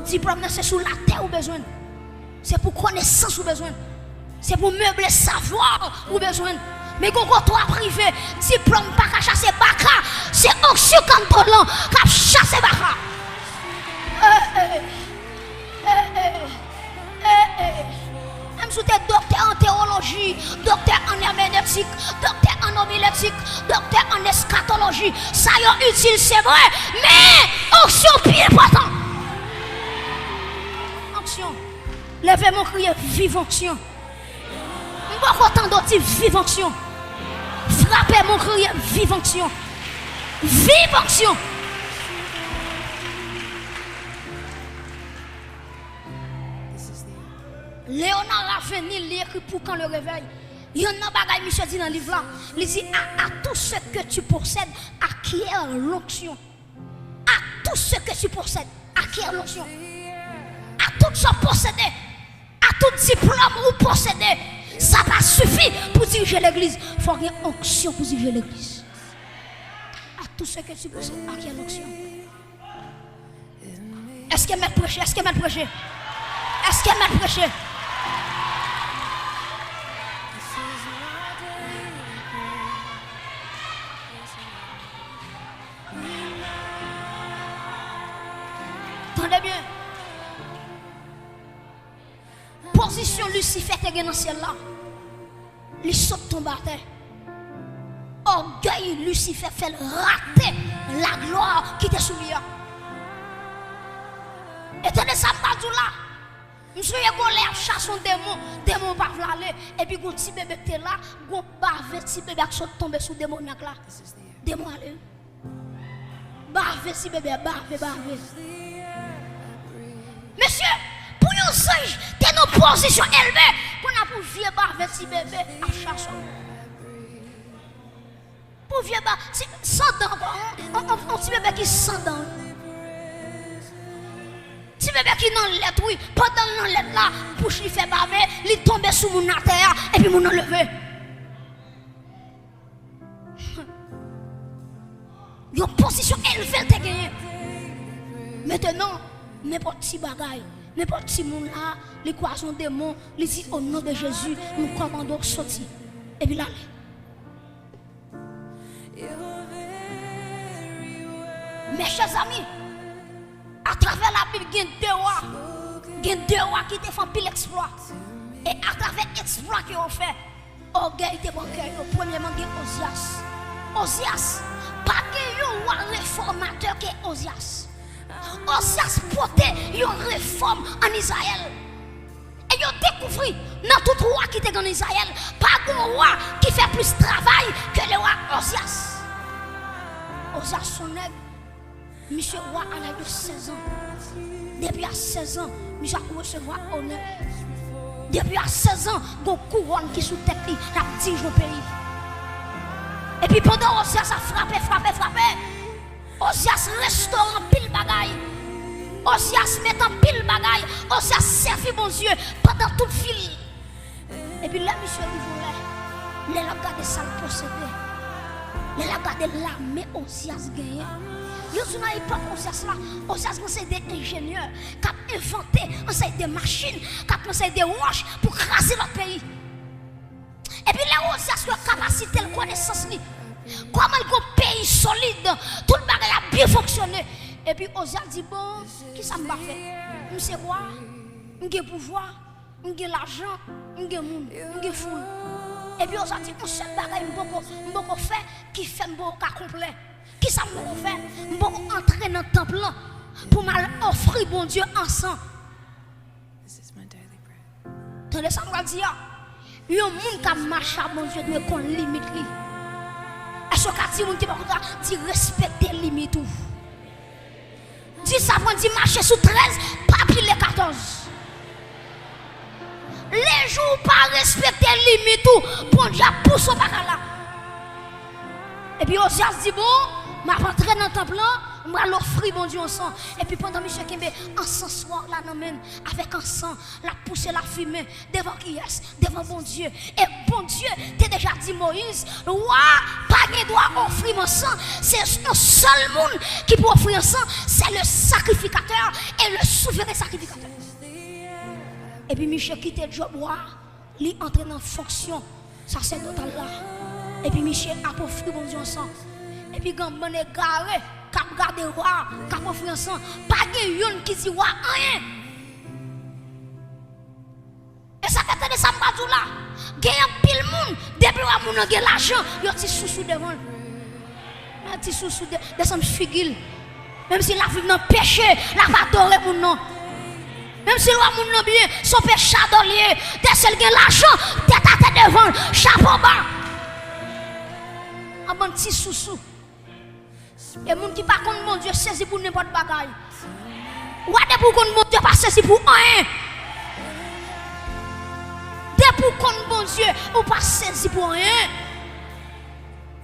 Diplôme, c'est sous la terre ou besoin. C'est pour connaissance ou besoin. C'est pour meubler savoir ou besoin. Mais quand on a privé, diplôme pas qu'à chasser baka. C'est onction contrôlant qui a chassé baka. Même si tu es docteur en théologie, docteur en herméneutique, docteur en homilétique, docteur en eschatologie, ça y est utile, c'est vrai, mais onction plus important. Onction. Levez mon crier, vive onction. Je ne suis pas content de dire vive onction. Frappez mon crier, vive onction. Vive onction. Léonard Ravenil, il écrit pour quand le réveil. Il y a un bagage, monsieur dit dans le livre là. Il dit à tout ce que tu possèdes, acquiert l'onction. À tout ce que tu possèdes, acquiert l'onction. À tout ce que posséder, à tout diplôme ou posséder, ça va suffire pour diriger l'église. Il faut avoir une onction pour diriger l'église. À tout ce que tu possèdes, acquiert l'onction. Est-ce qu'elle m'a prêché? Est-ce qu'elle m'a prêché? Est-ce qu'elle m'a prêché? Attendez bien. Position Lucifer te dans le ciel là. Il saute tombe à terre. Orgueil Lucifer fait rater la gloire qui était sous lui. Et tenez ça pas tout là. Monsieur Yegolé chasse un démon pas aller et puis un petit bébé qui est là, un bave petit bébé qui saute tomber sous démoniaque là. Démon aller. Bave petit bébé bave. Monsieur, pour un singe, t'es dans une position élevée, pour nous vieux bave petit bébé à chasse. Pour vieux bave, sans dents, un petit bébé qui sans dents. Si bébé qui dans l'être, oui, pendant dans l'être là, pour lui faire baver, il tombe sous mon terre et puis mon enlevé. Il y a une position élevée de gagner. Maintenant, n'importe qui bagaille, n'importe qui monde là, les croisons démons, les dit au nom de Jésus, nous commandons sortir. Et puis là, mes chers amis, à travers la Bible, il y a deux rois qui te font pile exploit. Et à travers l'exploit qu'ils ont fait, orgueil de orgueil. Premièrement, il y a Osias. Osias, pas de roi réformateur qui est Osias. Osias portait une réforme en Israël. Et ils ont découvert dans tout roi qui était en Israël, pas un roi qui fait plus de travail que le roi Osias. Osias, son nègre. Monsieur roi à l'âge de 16 ans. Depuis à 16 ans, monsieur a recevoir honneur. Depuis à 16 ans, il y a une couronne qui est sous tête, il a dirigé le pays. Et puis pendant Osias a frappé. Osias restaure pile bagaille. Osias met en pile bagaille. Osias servi mon Dieu pendant toute file. Et puis là, monsieur il voulait. Il a gardé ça le possédé. Il a gardé l'armée Osias gagné. Yo sur une époque Osias là, Osias c'est des ingénieurs qui ont inventé des machines, qui ont inventé des roches pour craser notre pays. Et puis là Osias a capacité de connaissance li. Comment un pays solide, tout le bagage a bien fonctionné. Et puis Osias dit bon, qui ça m'a fait? Monsieur roi, j'ai pouvoir, j'ai l'argent, j'ai monde, j'ai foule. Et puis Osias dit on seul bagage m'boko faire qui fait m'boko complet. Qui ça m'a fait? Je vais entrer dans le temple pour m'offrir bon Dieu ensemble. Attendez, ça me dit, il y a un monde qui marche à bon Dieu, mais qu'on limite. Est-ce que tu dis respecter les limites? Dis ça, on dit marcher sous 13, pas pile 14. Les jours pas respecter les limites, bon Dieu pousse au bacala. Et puis Osias dit bon, je vais rentrer dans le temple, je vais l'offrir mon Dieu ensemble. Et puis pendant que M. Kembe, ensemble soir, là, avec ensemble, la poussé la fumée, devant qui est, devant bon Dieu. Et bon Dieu, tu déjà dit Moïse, roi, pas de droit offrir ensemble. C'est le seul monde qui peut offrir ensemble, c'est le sacrificateur et le souverain sacrificateur. Et puis Michel quitte le job, il entre dans la fonction sacerdotale là. Et puis Michel a offert mon Dieu ensemble. Et puis quand on est garé, quand on regarde le roi, quand on offre ensemble, pas de yon qui dit roi rien. Et ça fait que ça me dit là. Il y a un pile monde, depuis que moun a l'argent, il y a un petit sous devant. Un petit sous de son figure. Même si la vie n'a péché, la va adorer mon nom. Même si le moun n'a bien, son péché adoré, dès qu'il a l'argent, tête à tête devant, chapeau bas. Un bon petit sous-sous. Et les gens qui ne pas contre mon Dieu saisi pour n'importe quoi. Ou à des pour contre mon Dieu pas saisi pour rien. Des pour qu'on bon Dieu, ou pas saisi pour rien.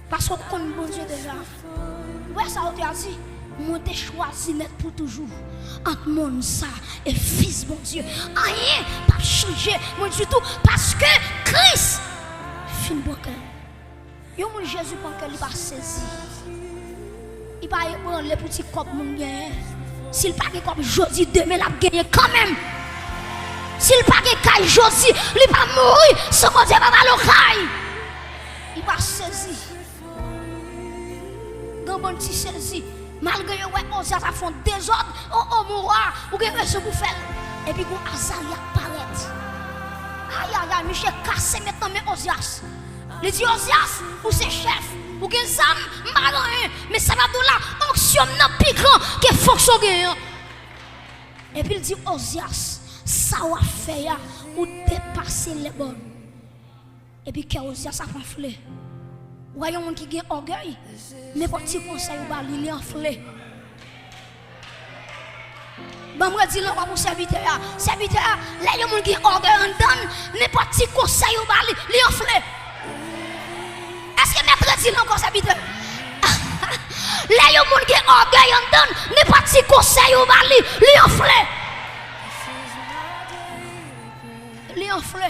Parce qu'on connaît bon Dieu déjà. Ouais, ça on t'a dit. Moi t'ai choisi net pour toujours. Entre mon ça et fils bon Dieu. Rien pas changer. Moi du tout. Parce que Christ fin bon cœur. Yo mon Jésus bon cœur il pas saisi. Il pas prendre les petits copes mon gain. S'il pas comme jodi demain l'a gagner quand même. S'il pas que jodi, il pas mourir sans mon Dieu pas mal au caille. Il pas saisi. Grand bon petit saisi. Malgré que on s'est fait désordre, on mourra, ou que ce vous faites. Et puis, quand Azaria apparaît. Aïe, aïe, Michel cassé maintenant, mais Ozias. Il dit Ozias, ou c'est chef, ou que ça, mais ça va de là, onction n'a plus grand que fonction gagnant. Et puis, il dit Ozias, ça va faire, ou dépasser les bonnes. Et puis, que Ozias a enflé. Voyons un qui a orgueil, n'importe qui conseil ou bali, il est enflé. Bon, moi, dis-le pour serviteur. Serviteur, là, il y a un qui a orgueil en donne, n'importe qui conseil ou bali, il est enflé. Est-ce que maître dit encore serviteur? Là, il y a un qui a orgueil en donne, n'importe qui conseil ou bali, il est enflé. Il est enflé.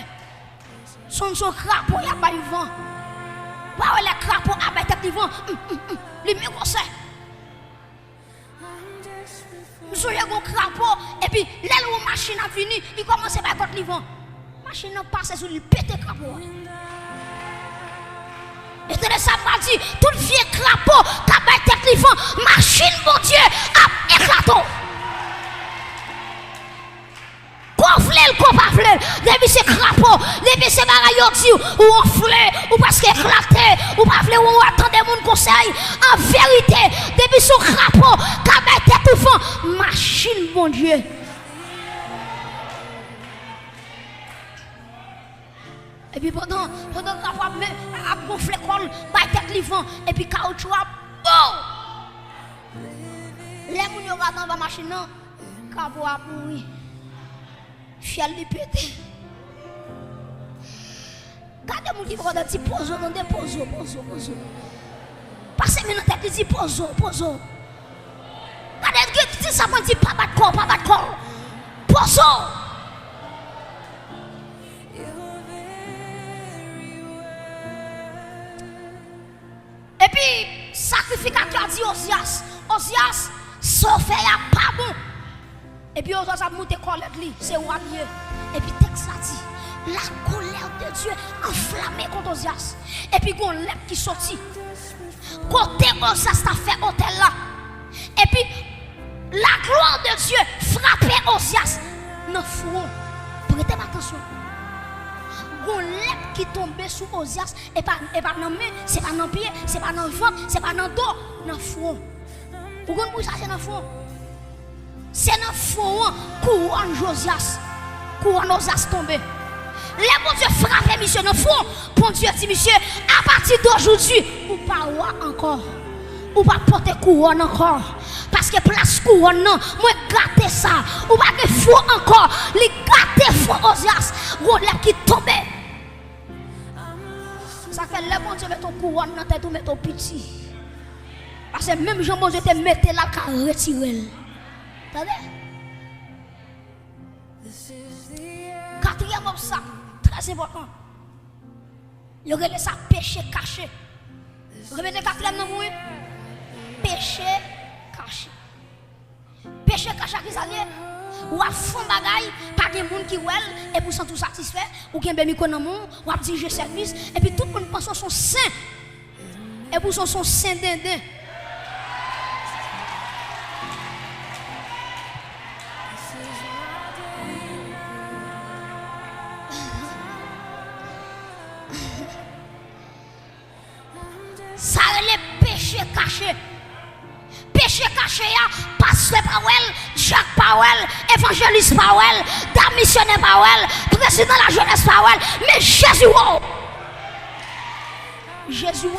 Son crapaud, il n'y a pas eu vent. Pas les crapauds avec tête vent. Les mieux qu'on sait. Monsieur y a un crapaud et puis là où machine a fini, il commence par contre le vent. Machine passe sur le pété crapaud. Et c'est ça m'a dit tout vieux crapaud qui a tête vent, machine mon Dieu a éclaté. Qu'on pas fleur, depuis ces crapauds, depuis ces bagailles ou on fleur, ou parce qu'éclaté, ou pas fleur, ou attendez mon conseil. En vérité, depuis son crapaud, qui a tout fond, machine, mon Dieu. Et puis pendant que le crapaud a gonflé col, a tête vent, et puis caoutchouc a bon. Les gens qui regardent dans la machine, le crapaud a pourri. Fiel de pété. Gardez mon qui prend des petits pozo, non des pozo. Passez maintenant tête dit pozo. Gardez qui dit ça, dit pas battre corps. Pozo. Et puis, sacrificateur dit Ozias, sauf à pas bon. Et puis, on a monté colère, c'est roi Dieu. Et puis, texte a dit, la colère de Dieu enflammée contre Ozias. Et puis, on lève qui sortit. Côté Ozias a fait hôtel là. Et puis, la gloire de Dieu frappait Ozias dans le front. Prêtez attention. On lève qui tombait sous Ozias. Et pas dans la main, c'est pas dans le pied, c'est pas dans le ventre, c'est pas dans le dos, dans le front. Pourquoi vous ça, c'est dans le front? C'est dans le front, couronne Josias. Couronne Ozias tombé. Les bon Dieu frappé monsieur dans le front. Bon Dieu dit monsieur, à partir d'aujourd'hui, ou pas roi encore. Ou pas porter couronne encore. Parce que place couronne, non, moi gâter ça. Ou pas que fou encore. Les gâter fou Ozias. Gros lèvres qui tombait. Ça fait le bon Dieu met ton couronne dans tête ou met ton petit. Parce que même Jean bon Dieu te mette là qu'à retirer. Attendez? Quatrième obstacle, très important. Il y a ça péché caché. Répétez quatrième nom, oui. Péché caché. Péché caché qui s'allie. Ou à fond bagaille, pas de monde qui ouel et pour s'en tout satisfait, ou qui a micro dans monde, ou à diriger service, et puis tout le monde pense son saint. Et pour son saint dindin. Ça les péchés cachés. Péché caché, pasteur Powell, Jacques Powell, évangéliste Powell, dame missionnaire Powell, président de la jeunesse Powell, mais Jésus, wow. Jésus.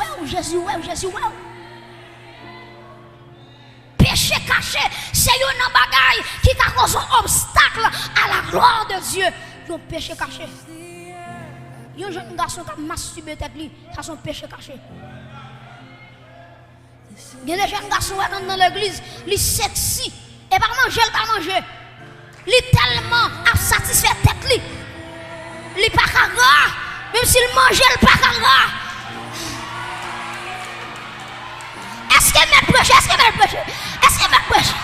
Péché caché, c'est un bagaille qui a causé un obstacle à la gloire de Dieu. Donc péché caché. Un jeune garçon qui a masturbé tête lui, ça son péché caché. Il y a des jeunes garçons qui sont dans l'église, ils sexy et pas manger, pas manger. Ils tellement satisfait tête lui. Il pas gras, même s'il mange, il pas gras. Est-ce que me prêche? Est-ce que me prêche? Est-ce que me prêche?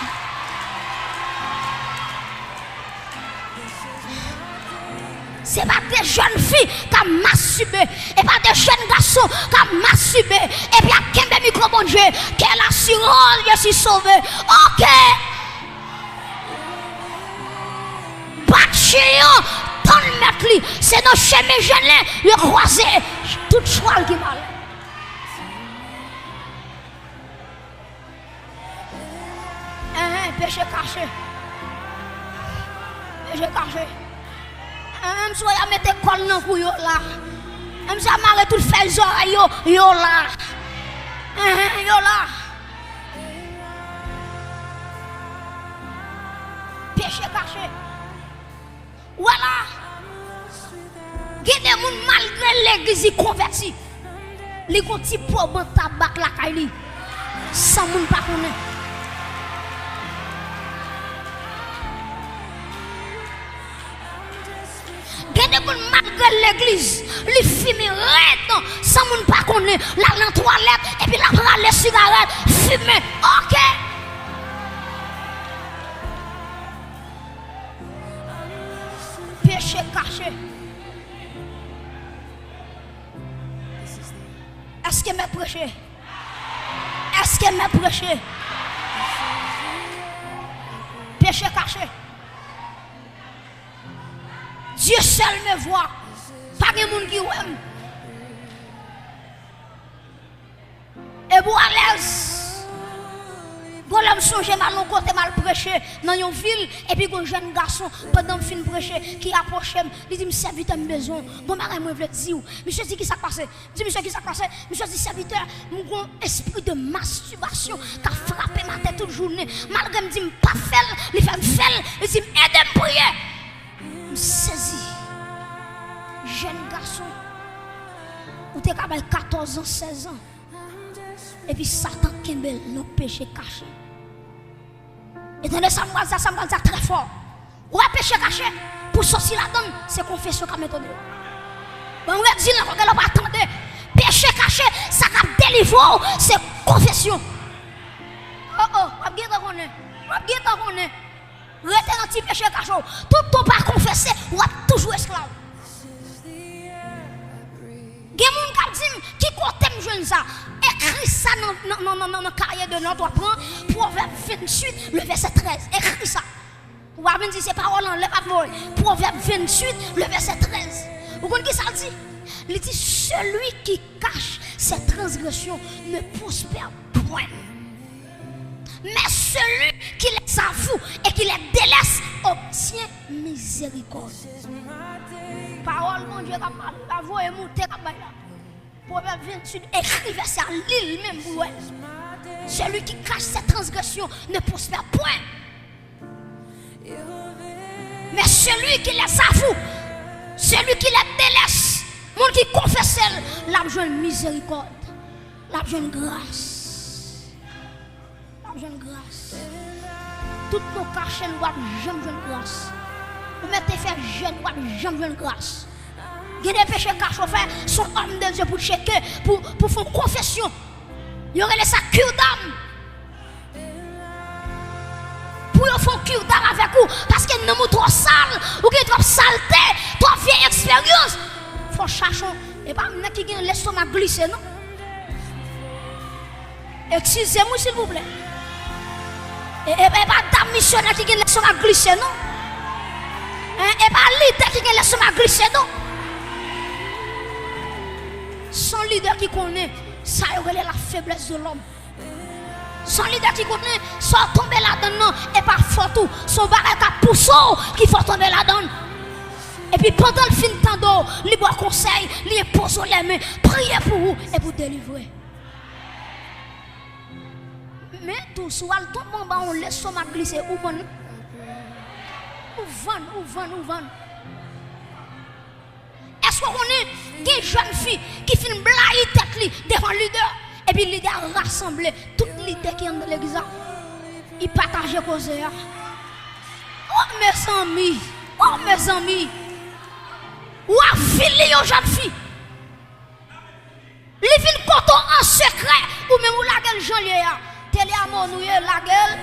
C'est pas des jeunes filles qui ont masturbé, et pas des jeunes garçons qui ont masturbé, et puis à quel micro bon Dieu, quelle assurance, je suis sauvé. Ok. Pas de chien, tant de mettre, c'est nos chemins jeunes, le croisé, tout choix qui mal. Péché caché. Péché caché. Même si vous mettez col dans pour yo là. Même si vous marrez tout fait oreilles yo là. Yo là. Péché caché. Voilà. Il y a des gens malgré l'église converti. Les petits pauvres tabac la caille. Sans moun pas connaître. Malgré l'église, les fumer raide, sans moun pas connaître, la dans toilette et puis la prendre les cigarettes, fumer. OK. Péché caché. Est-ce que m'a prêché? Est-ce que m'a prêché? Péché caché. Dieu seul me voit. Pas de monde qui aime. Et vous à l'aise. Vous l'homme songe mal au côté mal prêché dans une ville. Et puis un jeune garçon, pendant que fin prêché, qui approche, il dit, serviteur, j'ai besoin. Bon, je veux dire, monsieur dit, qui s'est passé? Dis, monsieur, qui s'est passé? Monsieur dit, serviteur, mon esprit de masturbation qui a frappé ma tête toute journée. Malgré me dit, pas faire, il fait me faire, il dit, aidez-moi prier. Saisi, jeune garçon, ou t'es capable 14 ans, 16 ans, et puis Satan qui me le péché caché. Et dans ça me dit très fort. Ou à péché caché, pour sortir la donne, c'est confession qui m'a donné. Bon, on va dire là, on va attendre. Péché caché, ça va délivrer, c'est confession. Oh, on va bien connaître. Restez dans le petit péché caché. Tout ton pas confessé, ou toujours esclave. Il y a des gens qui comptent jeune ça. Écris ça dans la carrière de notre apprend. Proverbe 28, le verset 13. Écris ça. Ou bien dire ces paroles en l'air. Proverbe 28, le verset 13. Vous comprenez qui ça dit? Il dit celui qui cache ses transgressions ne prospère point. Mais celui qui les avoue et qui les délaisse obtient miséricorde. Parole, mon Dieu, avouez-moi, t'es capable. Proverbe 28, écrivez ça à l'île même. Celui qui cache ses transgressions ne prospère point. Mais celui qui les avoue, celui qui les délaisse, mon qui confesse, l'a besoin de miséricorde, l'a besoin de grâce. Jeune grâce. Toutes nos cachets nous doivent jamais jeune grâce. Vous mettez faire jeune, nous doivent jamais jeune grâce. Il y a des péchés cachés faire son homme de Dieu pour checker, pour faire confession. Il y aurait les sacs cure d'âme. Pour faire cure d'âme avec vous. Parce que nous sommes trop sales, ou qui trop saleté, trop vieille expérience. Il faut chercher. Et pas nous qui ont l'estomac glissé, non? Excusez-moi s'il vous plaît. Et pas dame missionnaire qui laisse ma glisser, non? Et pas leader qui laisse ma glisser, non? Son leader qui connaît, ça y est la faiblesse de l'homme. Son leader qui connaît, ça tomber là-dedans, et pas photo, son barrette à pousseau qui faut tomber là-dedans. Et puis pendant le fin de temps d'eau, il boit conseil, il pose les mains, priez pour vous et pour délivrer. Mais tout soit tout le monde on laisse son ma glisser ou van est-ce Est-ce qu'on est des jeunes filles qui finissent blayer tête devant le leader et puis le leader rassemble tous les leaders qui sont dans l'église. Ils partagent les causes. Oh mes amis, oh mes amis, ou affilié aux jeunes filles. Les filles coton en secret ou même ou la gueule Jean Léa. Télé à mon nouille la gueule.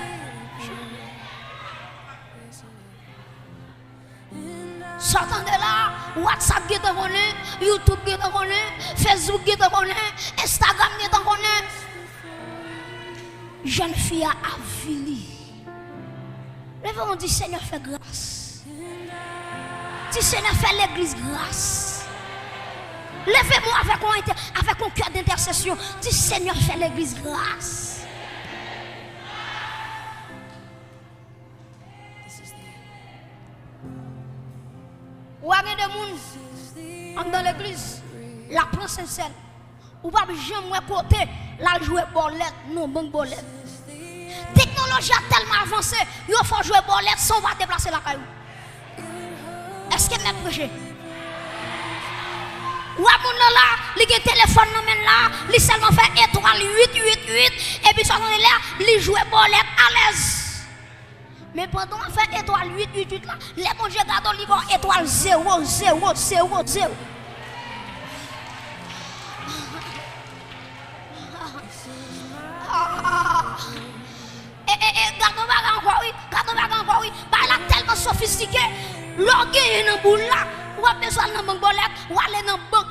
Sortant de là, WhatsApp qui te connaît, YouTube qui te connaît, Facebook qui te connaît, Instagram qui te connaît. Jeune fille a affilié. Levez-vous, dit Seigneur, fais grâce. Dis Seigneur, fais l'église grâce. Levez-moi avec un cœur d'intercession. Dis Seigneur, fais l'église grâce. Ou a des gens dans l'église, la prend sincère. Ou pas jamais côté, la jouer bolette, non bon bolette. Technologie a tellement avancé, il faut jouer bolette sans va déplacer la caillou. Est-ce que même prêcher? Ou a mon là, il a un téléphone là, il seulement fait étoile 888 et puis ça là, il joue bolette à l'aise. Mais pendant qu'on fait étoile 888 là, les bon Dieu garde le livre étoile 0 0 0 0. Garde encore oui, bah là tellement sophistiqué, l'orgueil dans boule là, ou a besoin dans banque bolette, ou aller dans banque.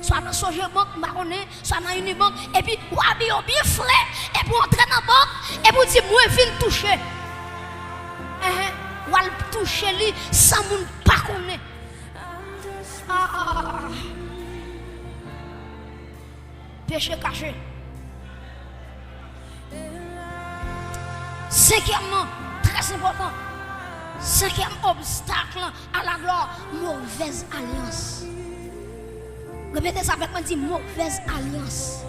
Soit dans Soje banque, marronné, soit dans une banque, et puis ou a bien frais, et puis entrer dans banque, et puis dire moi viens toucher. Ou al toucher lui sans moun pas connaît. Péché caché. Cinquièmement, très important. Cinquième obstacle à la gloire, mauvaise alliance. Répétez ça avec moi, dit mauvaise alliance.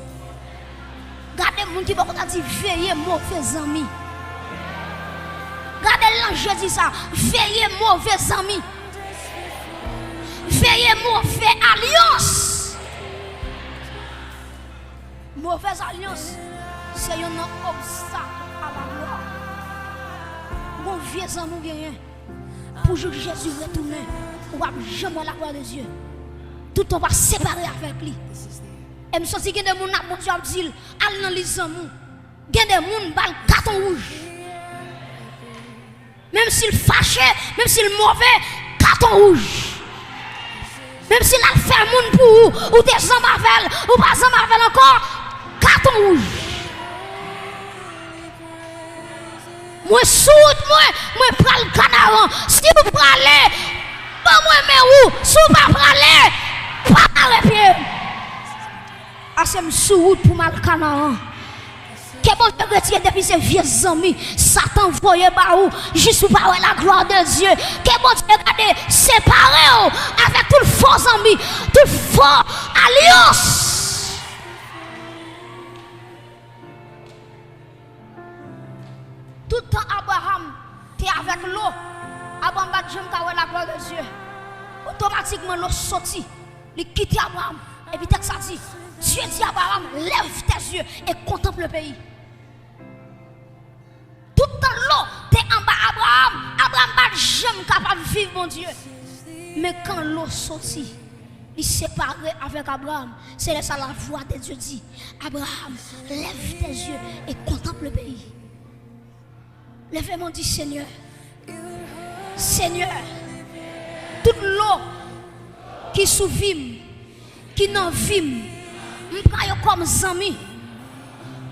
Gardez mon qui va dire veillez mauvais amis. Gardez l'ange dit ça, veillez mauvais amis. Veillez mauvais alliance. Mauvaise alliance, c'est un obstacle à la gloire. Bon vieux amour gagné. Pour que Jésus retourne, on va jamais la gloire de Dieu. Tout on va séparer avec lui. Et je sens que des gens qui disent, allez dans les amours. Il y a des gens qui ont un carton rouge. Même s'il fâché, même s'il mauvais, carton rouge. Même s'il a fait un monde pour vous, ou des gens marvel, ou pas gens marvel encore, carton rouge. Moi soude, moi prends le canard. Si vous prenez, pas moi mais où, si vous pas prenez, pas les pieds. Ah c'est me soude pour mal canard. Que bon Dieu retire depuis ces vieux amis, Satan voyait par où, juste pour la gloire de Dieu. Que bon Dieu regarde séparé avec tout le faux amis, tout le faux alliance. Tout le temps Abraham était avec l'eau. Abraham va dire la gloire de Dieu. Automatiquement l'eau sortit. Il quitte Abraham. Et puis ça dit, Dieu dit à Abraham, lève tes yeux et contemple le pays. Tout le temps l'eau était en bas Abraham. Abraham va jamais capable de vivre mon Dieu. Mais quand l'eau sortit, il s'est séparé avec Abraham. C'est ça la voix de Dieu dit. Abraham, lève tes yeux et contemple le pays. Lèvez-moi dit Seigneur. Seigneur, toute l'eau qui souvime, qui n'en vime, me prend comme amis.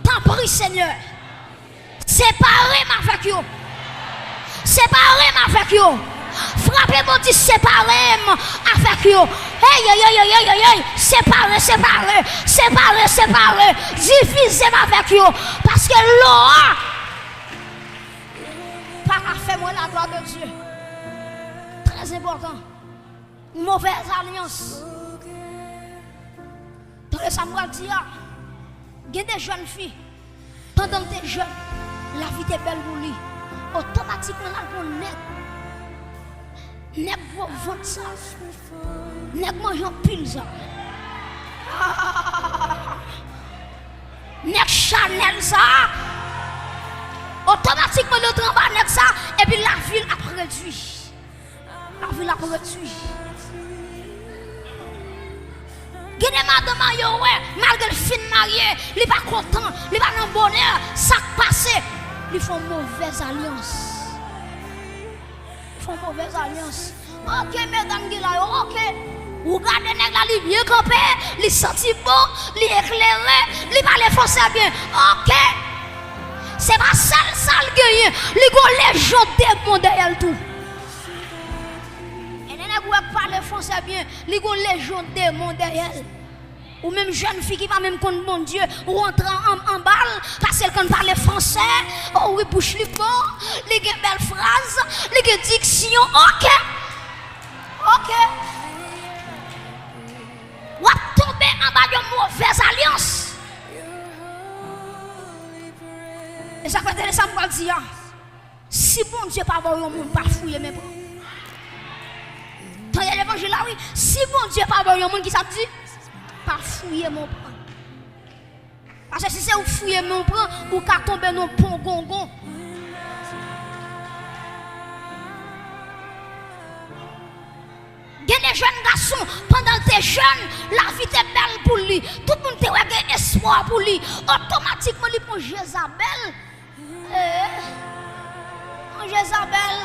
T'en prie Seigneur. Séparez-moi avec vous. Séparez-moi avec vous. Frappez-moi dit séparez-moi avec vous. Hey, séparez, séparez, séparez, séparez. Divisez-moi avec vous. Parce que l'eau pas fait moi la gloire de Dieu. Très important. Mauvaise alliance. Dans le Samuel dit, il y a des jeunes filles. Pendant que tu es jeune, la vie est belle pour lui. Automatiquement, la bonne net. Nèg vont vendre ça. Nèg mange pile ça. Nèg Chanel ça. Automatiquement le travail nèg ça et puis la ville a réduit. La ville a réduit. Gene madame yo ouais, malgré le fin marié, il pas content, il pas dans bonheur, ça passé, ils font mauvaise alliance. Ils font mauvaise alliance. OK mesdames qui là, OK. Vous regardez nèg là, il bien campé, il senti bon, il éclairé, il parle français bien. OK. C'est pas ça le gagné, il go légende démon derrière tout. Vous parlez français bien, les gens légende démon derrière. Ou même jeune fille qui va même contre mon Dieu, ou rentre en balle, parce qu'elle parle français, oh oui, bouche li bon, les gens belle phrase, les gens diction, OK. OK. Ou tomber en bas de mauvaise alliance. Et ça fait ça me dire, si bon Dieu pas bon, on pas fouiller mes bras. Dans l'évangile là, oui, si mon Dieu pas bon, il y a un monde qui ça dit, pas fouiller mon bras. Parce que si c'est vous fouiller mon bras, ou qu'à tomber dans le pont gongon. Il y a des jeunes garçons, pendant que tu es jeune, la vie est belle pour lui. Tout le monde a un espoir pour lui. Automatiquement, il prend Jézabel. Jézabel.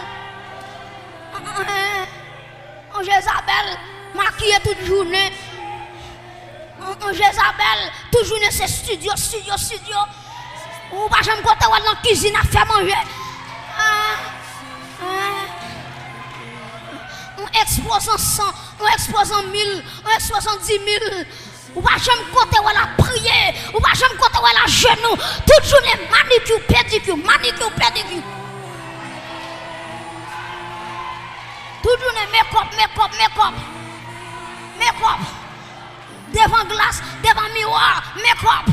Jézabel, maquillée toute journée. Jézabel, toute journée c'est studio. Ou pas jamais côté dans la cuisine à faire manger. On expose en 100, on expose en 1000, on expose en 10 000. Ou pas jamais côté où la prière, ou pas jamais côté où la genou. Toute journée manicure, pédicure. Tout le monde make-up. Devant glace, devant miroir, make-up.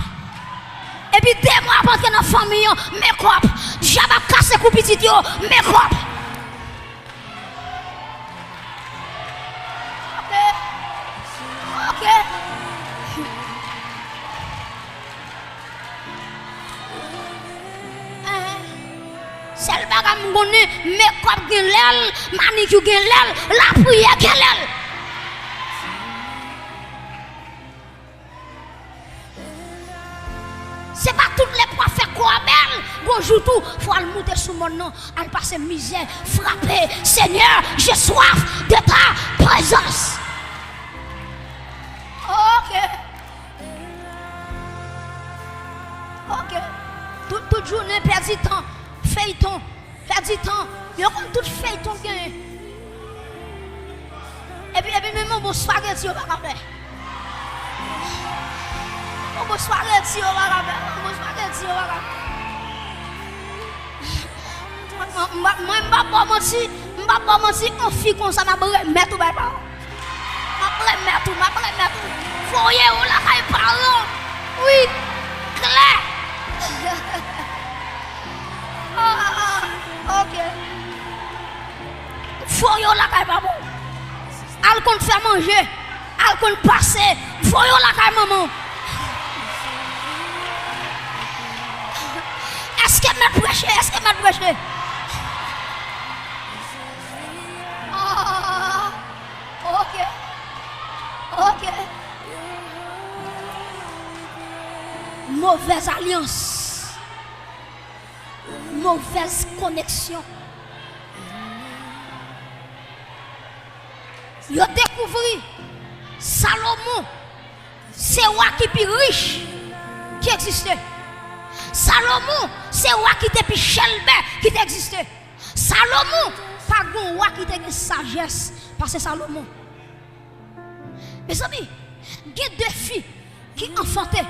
Et puis 2 mois après que dans la famille, make-up. J'avais cassé coup petit, make-up. OK. C'est le bagage me connaît, make-up gen l'aile, manicure gen l'aile, la prière gen l'aile. C'est pas toutes les prophètes quoi belle, bonjour tout, faut aller monter sous mon nom, aller passer misère, frapper, Seigneur, j'ai soif de ta présence. OK. Toute journée perdu temps. Feuilleton, perdu temps. Yo comme tout feuilleton gagne. Et puis même mon spaghetti au pas faire. Mon spaghetti au pas faire. Mon spaghetti au pas faire. Moi pas mentir, on fille comme ça m'a remettre tout baba. M'a remettre. Foyer ou la caille parlant. Oui, clair. OK. Faut yo la caille maman. Al kon faire manger, al kon passer. Faut yo la caille maman. Est-ce que m'a prêché? OK. Mauvaise alliance. Mauvaise connexion. Yo découvert Salomon, c'est roi qui plus riche qui existait. Salomon, c'est roi qui était plus chelbe qui existait. Salomon, pas un roi qui était une sagesse parce que Salomon. Mes amis, il y a 2 filles qui enfantaient.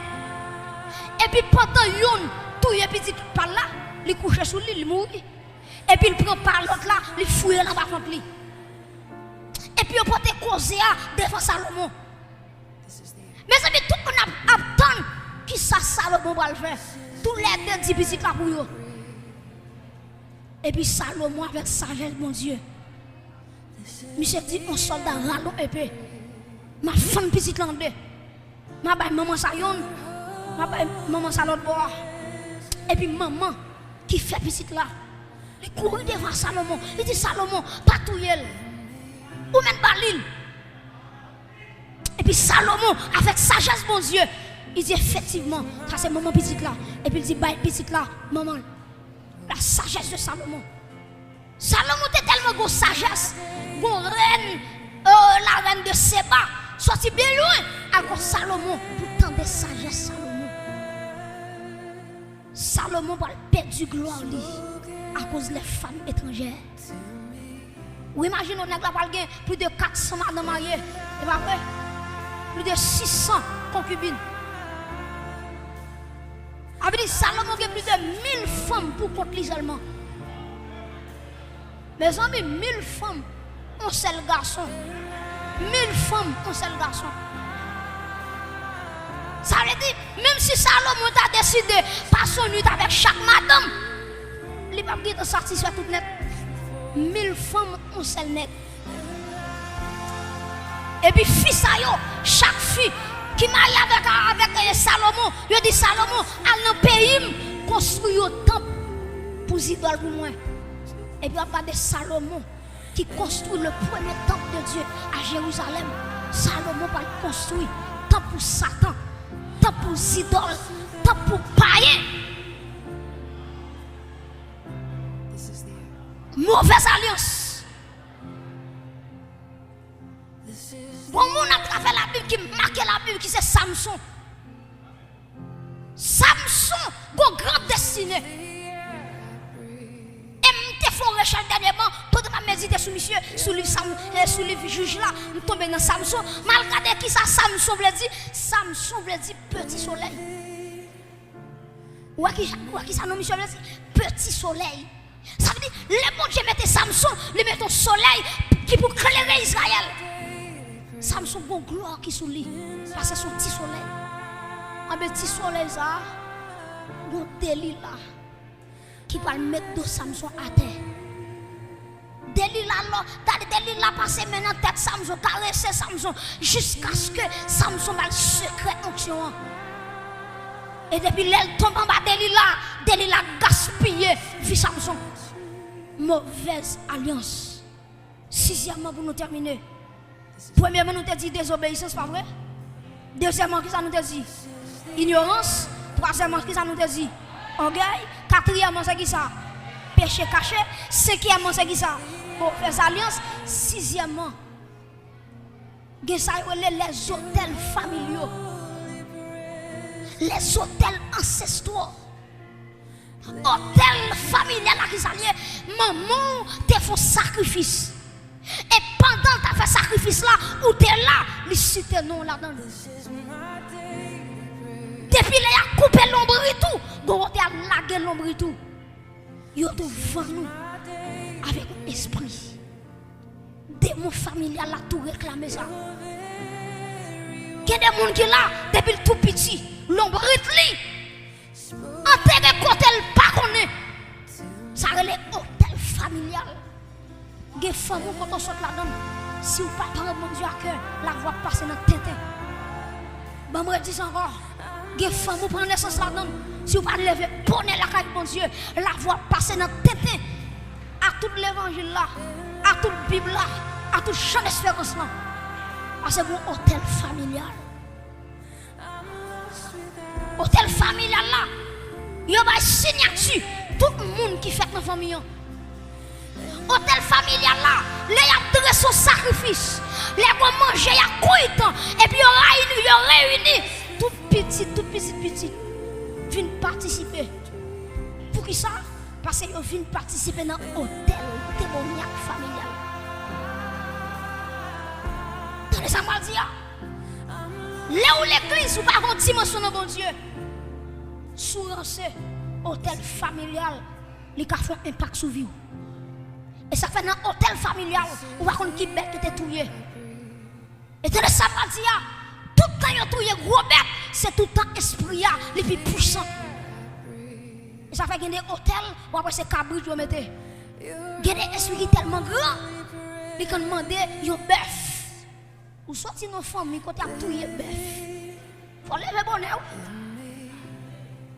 Et puis pendant une, tout y est petit par là, il couche sous lui, il mourit. Et puis il prend par l'autre là, il fouille dans la contre lui. Et puis il porte causer devant Salomon. Mes amis, tout le monde attend qui ça Salomon va le faire. Tous les 2 petits là pour eux. Et puis Salomon avec sagesse, mon Dieu. Monsieur dit un soldat ralon épée. Ma femme petite lande. Ma baille maman sa yon. Ma baille maman sa l'autre bord. Et puis maman qui fait petite là. Il court devant Salomon. Il dit Salomon, pas tout yel. Ou même Balil. Et puis Salomon, avec sagesse, mon Dieu, il dit effectivement, ça c'est maman petite là. Et puis il dit, bah petite là, maman, la sagesse de Salomon. Salomon était tellement de sagesse, reine, la reine de Séba, sorti bien loin. Alors Salomon, pourtant de sagesse, Salomon va perdre du gloire à cause des femmes étrangères. Ou imaginez, on a plus de 400 madames mariées, et pas vrai? Plus de 600 concubines. Avec Salomon a plus de 1000 femmes pour contre lui seulement. Mes amis, 1000 femmes, un seul garçon. 1000 femmes, un seul garçon. Ça veut dire, même si Salomon a décidé de passer une nuit avec chaque madame, il va pas satisfaire tout net. 1000 femmes, un seul net. Et puis, fils à yo, chaque fille qui marie avec Salomon, il dit Salomon, à dans pays, construit un temple pour idoles pour moi. Et puis, on de Salomon qui construit le premier temple de Dieu à Jérusalem. Salomon va construire temple pour Satan, temple pour idoles, temple pour païens. Mauvaise alliance. Bon, on a fait la Bible qui marque la Bible, qui c'est Samson. Samson, une grande destinée. Et je fais une recherche dernièrement, pour me méditer sur monsieur, sur le juge là, je tombe dans Samson. Malgré qui ça, Samson veut dire, Samson veut dire petit soleil. Ou qui ça, non, monsieur veut dire petit soleil. Ça veut dire, les bon Dieu mettait Samson, il met un soleil qui pour éclairer Israël. Samson bon gloire qui sous lui parce que son petit soleil. Un petit soleil ça, bon Delilah qui va mettre de Samson à terre. Delilah passe maintenant tête Samson, caresser Samson jusqu'à ce que Samson va le secret onction. Et depuis l'aile tombe en bas Delilah gaspille vie Samson. Mauvaise alliance. Sixièmement pour nous terminer. Premièrement, nous te dit désobéissance, pas vrai? Deuxièmement, qui ça nous te dit? Ignorance. Troisièmement, qui ça nous te dit? Orgueil. Quatrièmement, c'est qui ça? Péché caché. Cinquièmement, c'est qui ça? Mauvaise alliance. Sixièmement, les hôtels familiaux. Les hôtels ancestraux. Hôtel familial qui s'allie. Maman te fait sacrifice. Et pendant que tu as fait sacrifice là, où tu es là, il cite non là-dedans. Depuis qu'il a coupé l'ombre et tout, il a lagué l'ombre et tout. Il a devant nous avec un esprit. Démon familial a tout réclamé ça. Il y a des gens qui là, depuis le tout petit, l'ombre est li. Enterré côté le pas connaît. Ça relève hôtel familial. Les femmes, quand on sort là-dedans, si vous ne parlez pas mon Dieu à cœur, la voix passe dans le tétin. Bon, moi, je dis encore, les femmes, vous prenez naissance là-dedans, si vous ne parlez pas bonnet la caille, mon Dieu, la voix passe dans le tétin. À tout l'évangile là, à toute Bible là, à tout champ d'espérance là. Parce que c'est un hôtel familial. Hôtel familial là, il y a une signature, tout le monde qui fait dans la famille. Hôtel familial là, les a dressé son sacrifice, les vont manger, il y a couillant, et puis il y a réuni, tout petit, viennent participer. Pour qui ça? Parce qu'ils viennent participer dans l'hôtel démoniaque familial. Dans les Amaldia, là où l'église ou pas une dimension de bon Dieu, sous hôtel familial, les cas font impact sur vie. Et ça fait dans l'hôtel familial, où va qu'on qui bête qui était touillé. Et dans les Amaldia, tout le temps il y a touillé gros bête, c'est tout le temps esprit les plus puissants. Et ça fait qu'il y a des hôtels où après c'est cabri que vous mettez. Il y a des esprits tellement grands. il a demandé un bœuf. Ou sorti nos familles quand tu as tué bœuf. Faut lever bonheur.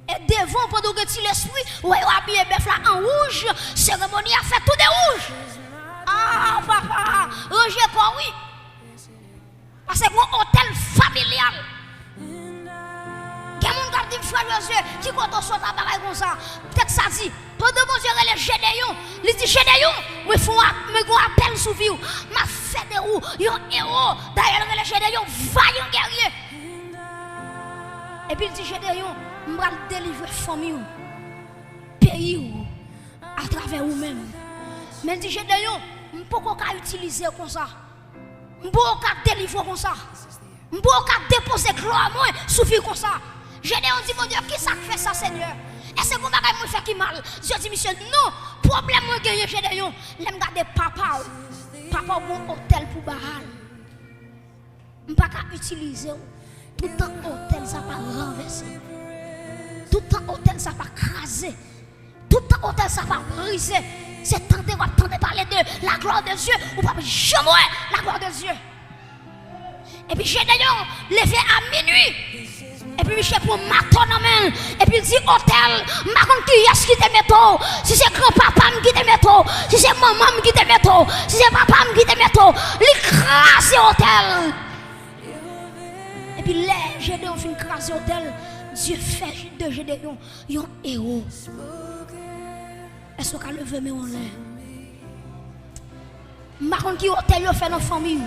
Et devant, pendant que tu l'esprit, ou habillé bœuf là en rouge, cérémonie a fait tout de rouge. Ah, papa, ranger quoi, oui. Parce que c'est un hôtel familial. Quel monde qui dit frère Josué, qui compte au soit pareil comme ça? Peut-être ça dit, pendant que je les Gédéon, il dit Gédéon, me font un appel sous vie, m'a fait des roues, un héros, d'ailleurs les Gédéon, vaillant guerrier. Et puis il dit Gédéon, je vais délivrer famille, pays à travers vous-même. Mais il dit Gédéon, je ne peux pas utiliser comme ça. Je ne peux pas délivrer comme ça. Je ne peux pas déposer gloire moi sous vie comme ça. Gédéon dit mon Dieu, qui ça fait ça Seigneur? Est-ce que vous m'avez fait qui mal? Je dis monsieur, non, problème moi gagner Gédéon. L'aime garder papa. Papa au bon hôtel pour Baal. Je ne peux pas utiliser. Tout le temps hôtel ça va renverser. Tout le temps hôtel ça va craser. Tout le temps hôtel ça va briser. C'est tenter de parler de la gloire de Dieu ou pas jamais la gloire de Dieu. Et puis Gédéon levé à minuit. Et puis Michel pour maton en main. Et puis il dit hôtel, ma contre qui est-ce qui te met? Si c'est grand-papa qui te met, si c'est maman qui te met, si c'est papa qui te met, l'écrase hôtel. Et puis les Gédéon fin craser hôtel, Dieu fait de Gédéon un héros. Est-ce qu'on a levé mes en l'air? Ma contre qui hôtel yo fait dans famille.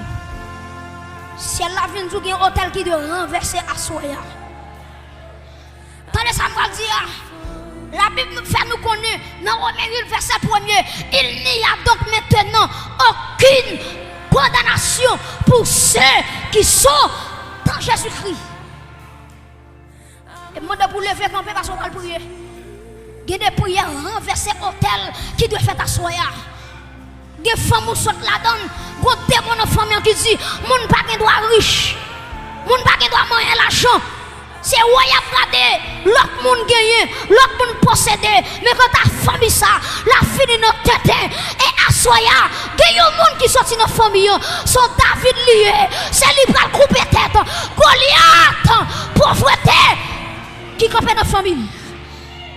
Si elle a vu un hôtel qui doit renverser à Soya. Tandis ça me dire, la Bible nous fait nous connaître, dans Romains 8, verset 1er, il n'y a donc maintenant aucune condamnation pour ceux qui sont dans Jésus-Christ. Et moi, de pour lever camper parce qu'on va prier. Il y a des prières renversées hôtel qui doit faire à Soya. Il y a des femmes qui sont là-dedans, qui ont des famille qui disent, mon pas doit riche, mon pas doit manger l'argent. C'est où il a regardé, l'autre monde gagné, l'autre monde possédé. Mais quand ta famille ça, la fille de notre tête, et à Soya, il y a des gens qui sont dans notre famille, sont David lié, c'est lui qui va couper tête, Goliath, pauvreté, qui campe dans notre famille.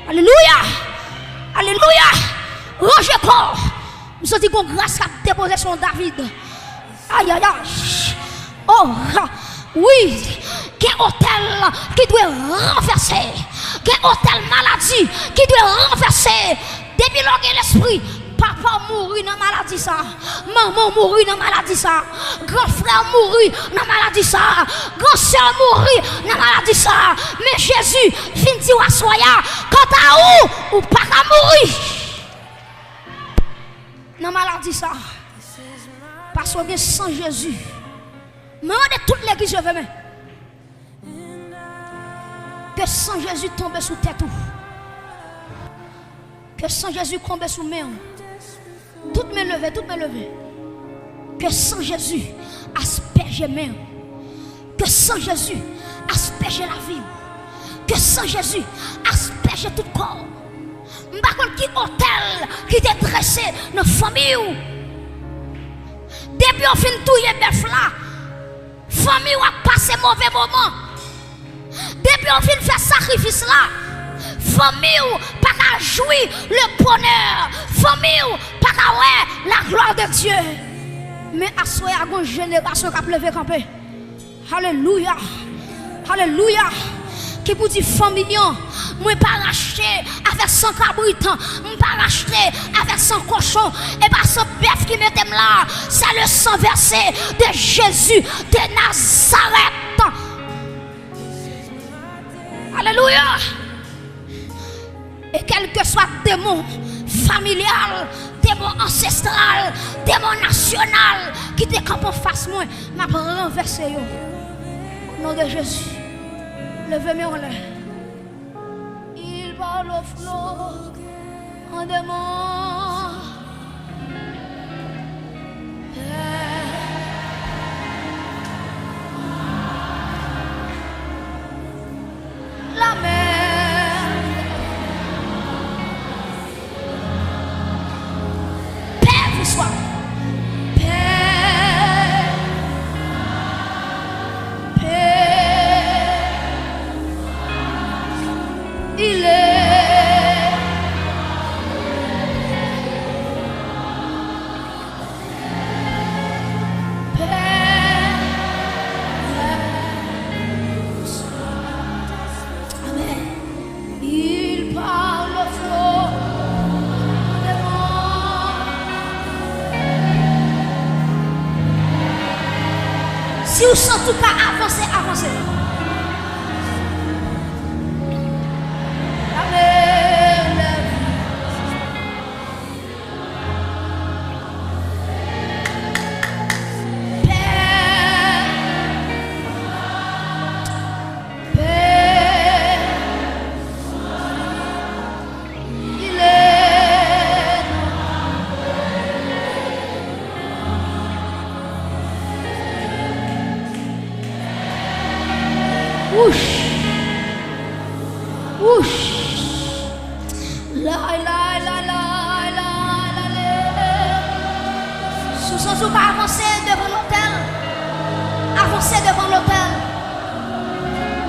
Alléluia, alléluia, rangez corps. Nous sommes dit qu'on grâce à déposer sur David. Aïe aïe aïe, oh, oui. Quel hôtel qui doit renverser, quel hôtel maladie qui doit renverser. Depuis l'esprit, papa mourit dans la maladie ça, maman mourit dans la maladie ça, grand frère mourit dans la maladie ça, grand soeur mourit dans la maladie ça. Mais Jésus vient dire à Soya, quant à où, ou pas qu'à mourir dans la maladie ça. Parce que sans Jésus, mais on est toute l'église je veux même. Que sans Jésus tombe sous tête. Que sans Jésus tombe sous main. Toutes mes levées, toutes mes levées. Que sans Jésus asperge main. Que sans Jésus asperge la vie. Que sans Jésus asperge tout corps. Par contre, qui hôtel qui t'est dressé dans la famille. Depuis on fin tout y bœuf là. Famille a passé mauvais moment. Depuis on vient faire sacrifice là, famille pas qu'à jouir le bonheur, famille pas qu'à ouais la gloire de Dieu. Mais à soi à une génération qui a levé camper. Alléluia, alléluia. Qui vous dit famille, moi pas racheter avec 100 cabrites, moi pas racheter avec 100 cochons, et pas ce bœuf qui mettait là, c'est le sang versé de Jésus de Nazareth. Alléluia. Et quel que soit démon familial, démon ancestral, démon national qui te campe en face moi, m'a renversé au nom de Jésus. Levez-moi en l'air. Il parle au flot en démon. La mer. Père, vous soyez. Père. en tout cas avancer, avancer. Amen. Avancez devant l'autel.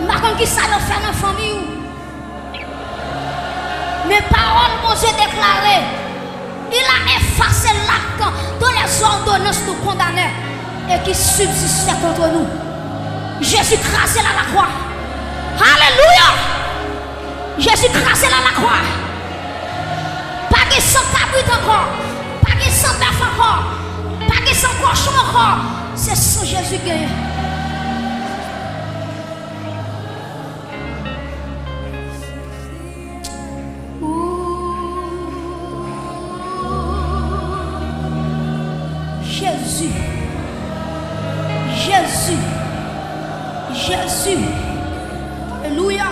Marquons qui ça le fait dans la famille. Mes paroles, mon Dieu déclaré. Il a effacé l'acte dont les ordonnances nous condamnaient et qui subsistait contre nous. Jésus crasé là la croix. Alléluia. Jésus crasé là la croix. Pas de sang cabrit encore. Pas de sang bœuf encore. Pas de sang cochon encore. C'est sans Jésus gagné. Jésus. Jésus. Jésus. Alléluia.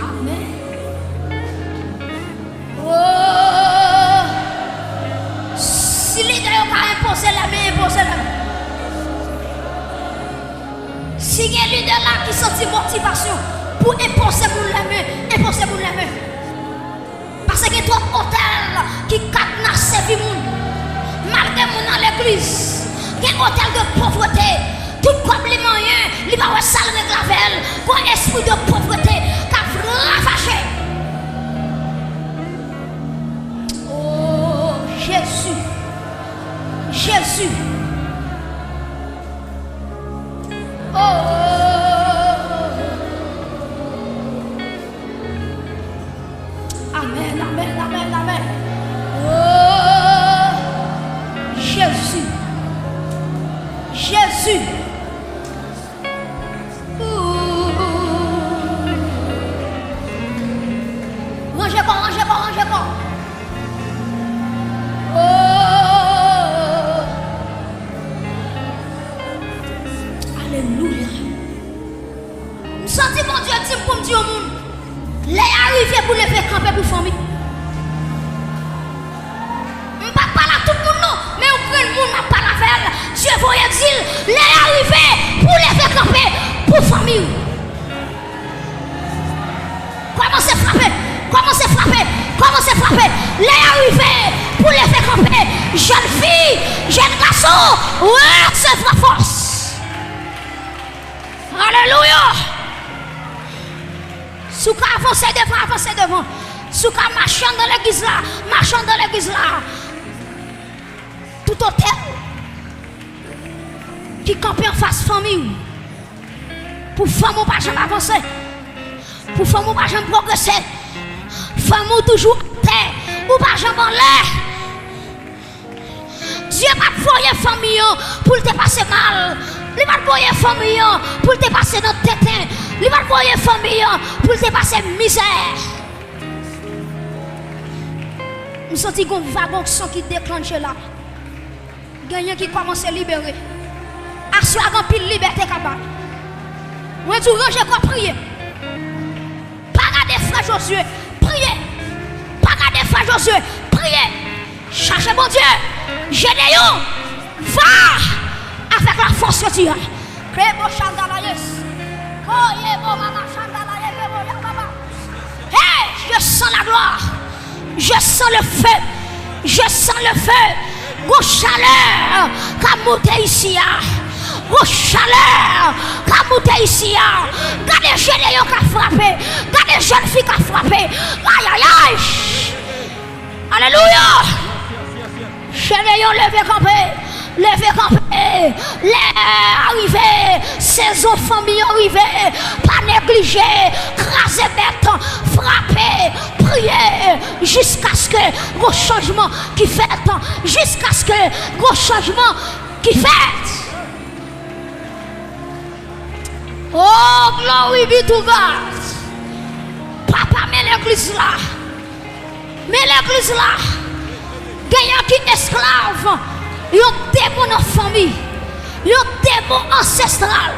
Amen. Si les deux ont imposé la main, imposé la main. Si il y a un leader là qui sentit motivation pour imposer pour la main, imposer pour la main. Parce que toi, hôtel qui cadenasse vie moun, malgré moun dans l'église, il y a un hôtel de pauvreté, tout comme les moyens, il va avoir salle de gravel, un esprit de pauvreté qui a ravagé. Oh, Jésus, Jésus. Oh. Amen, amen, amen, amen. Oh, Jésus. Jésus. Rangez pas, rangez pas, rangez pas. Oh. Alléluia. Nous sentons mon Dieu dit pour me dire au monde. Les arrivés pour les faire camper pour la famille. Je ne parle pas là tout le monde, non, mais au plus le monde n'a pas la faire. Dieu voyait dire, les arrivés pour les faire camper pour la famille. Comment c'est frappé? Comment c'est frappé? Comment c'est frappé? Les arrivés pour les faire camper. Jeune fille, jeune garçon, ouais, c'est la force. Alléluia. Sous qu'à avancer devant, avancer devant. Sous qu'à marcher dans l'église là, marchant dans l'église là. Tout hôtel qui campe en face famille. Pour femme ou pas jamais avancer. Pour femme ou pas jamais progresser. Femme ou toujours terre ou pas jamais en l'air. Dieu va te voyer famille pour te passer mal. Il va te voyer famille pour te passer dans tétin. Il va te voyer famille pour te passer misère. Nous sentons qu'on wagon son qui déclenche là. Gagnant qui commence à libérer. Assoir en pile liberté capable. Moi tu ranger quoi prier. Pas garder frère Josué, prier. Pas garder frère Josué, prier. Cherchez mon Dieu. Gédéon, va avec la force que tu as. Hey, je sens la gloire. Je sens le feu. Je sens le feu. Grosse chaleur qui a monté ici. Grosse chaleur qui a monté ici. Regardez les jeunes qui ont frappé. Regardez les jeunes filles qui ont frappé. Aïe, aïe, aïe. Alléluia. Gédéon levé campé. Levez campé, les arrivés, saison famille arrivée, pas négliger, craser bête, frapper, prier jusqu'à ce que le changement qui fait, jusqu'à ce que le changement qui fait. Oh, glory be to God. Papa, mets l'église là. Mets l'église là. Gagnant qui est esclave. Yon démon en famille. Yon démon ancestral.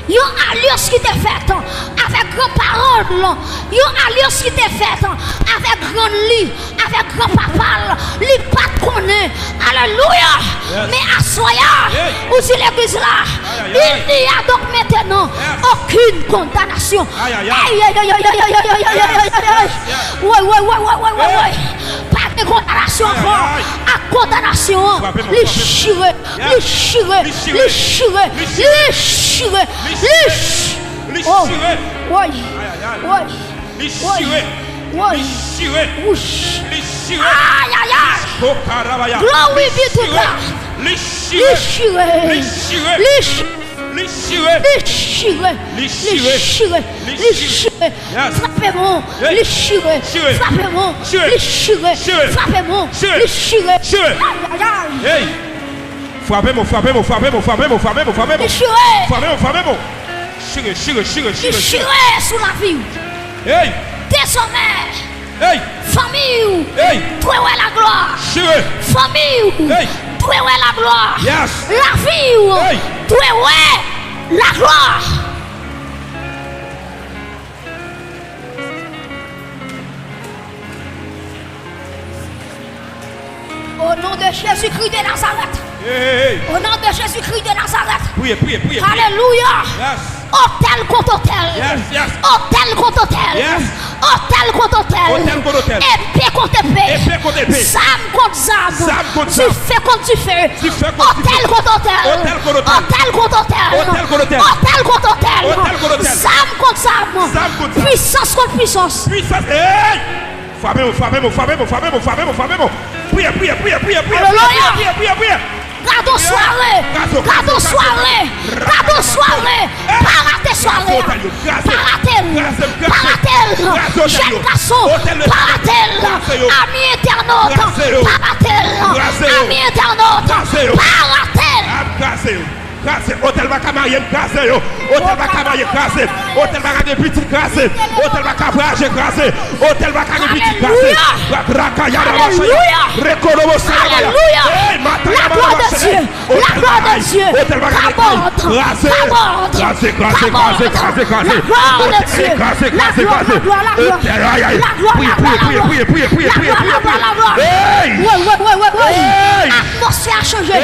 Yon alliance qui t'est faite avec grands-parents. Yon alliance qui t'est faite avec grand lit, avec grand-papa. Li pas de connaît. Alléluia. Mais à soya, où c'est l'église là, il n'y a donc maintenant aucune condamnation. Aïe, aïe, aïe, aïe, aïe, aïe, aïe, aïe, aïe. Ouais. Pas de condamnation encore. À condamnation, les chirés, les chirés, les chirés, les chirés. Oh, ouais. Aïe, aïe, aïe. Glory be to God. Les chirés. Frappez-moi, les chirés. Frappez-moi, les chirés. Frappez-moi, les chirés. Aïe, aïe, aïe. Frappez-moi. Les chirés. Frappez-moi. Les chirés sous la vie. Hey. Désormais. Hey. Famille. Hey. Toi est la gloire. Chiré. Famille. Hey. Toi est la gloire. Yes. La vie. Hey. Toi est la gloire. Au nom de Jésus-Christ de Nazareth. Hey. Au nom de Jésus-Christ de Nazareth. Priez. Alléluia. Yes. Hôtel contre hôtel. Yes. Hôtel contre hôtel. Yes. Hôtel contre hôtel. Épée contre épée. Zam contre zam. Du feu contre du feu. Hôtel contre hôtel. Hôtel contre hôtel. Zam contre zam. Puissance contre puissance. Hey. Frappez-moi. Priez. Gardons soirée. Pas rater soirée. Jeune garçon. Pas rater. Ami internaute. Pas rater. Ami internaute. Pas rater. Hôtel va camarier cassé, hôtel va camarier cassé, hôtel va gagner petit cassé, hôtel va cabrage cassé, hôtel va gagner petit cassé. Alléluia. La gloire de Dieu. La gloire de Dieu. Hôtel va gagner cassé. Atmosphère a changé.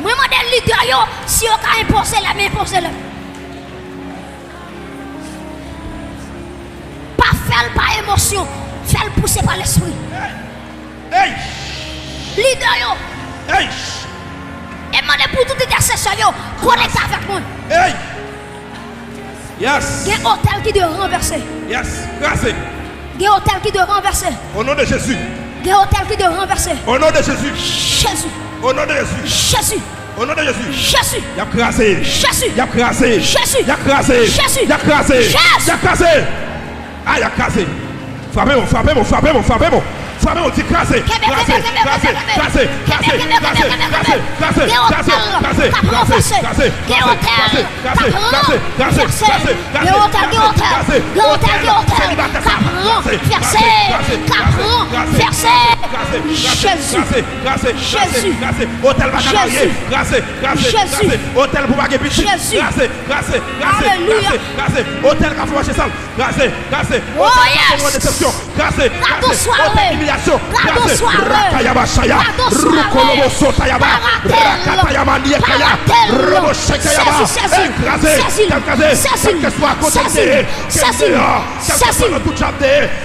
Moi, modèle leader, si on a imposé la main, imposez-la. Pas faire par émotion, faire pousser par l'esprit. Hey! Leader, Hey! et demandez pour tout intercesseur, connectez avec moi. Hey! Yes! Il y a un hôtel qui doit renverser. Yes! Grâce! Il y a un hôtel qui doit renverser. Au nom de Jésus! Il y a un hôtel qui doit renverser. Au nom de Jésus! Jésus! Au nom de Jésus! Jésus! Au nom de Jésus! Jésus! Il a crasé! Jésus! Il a crasé! Jésus! Il a crasé! Jésus! Il a crasé! Jésus! Il a crasé! Ah, il a crasé! Frappez-moi! Frappez-moi, tu crasé!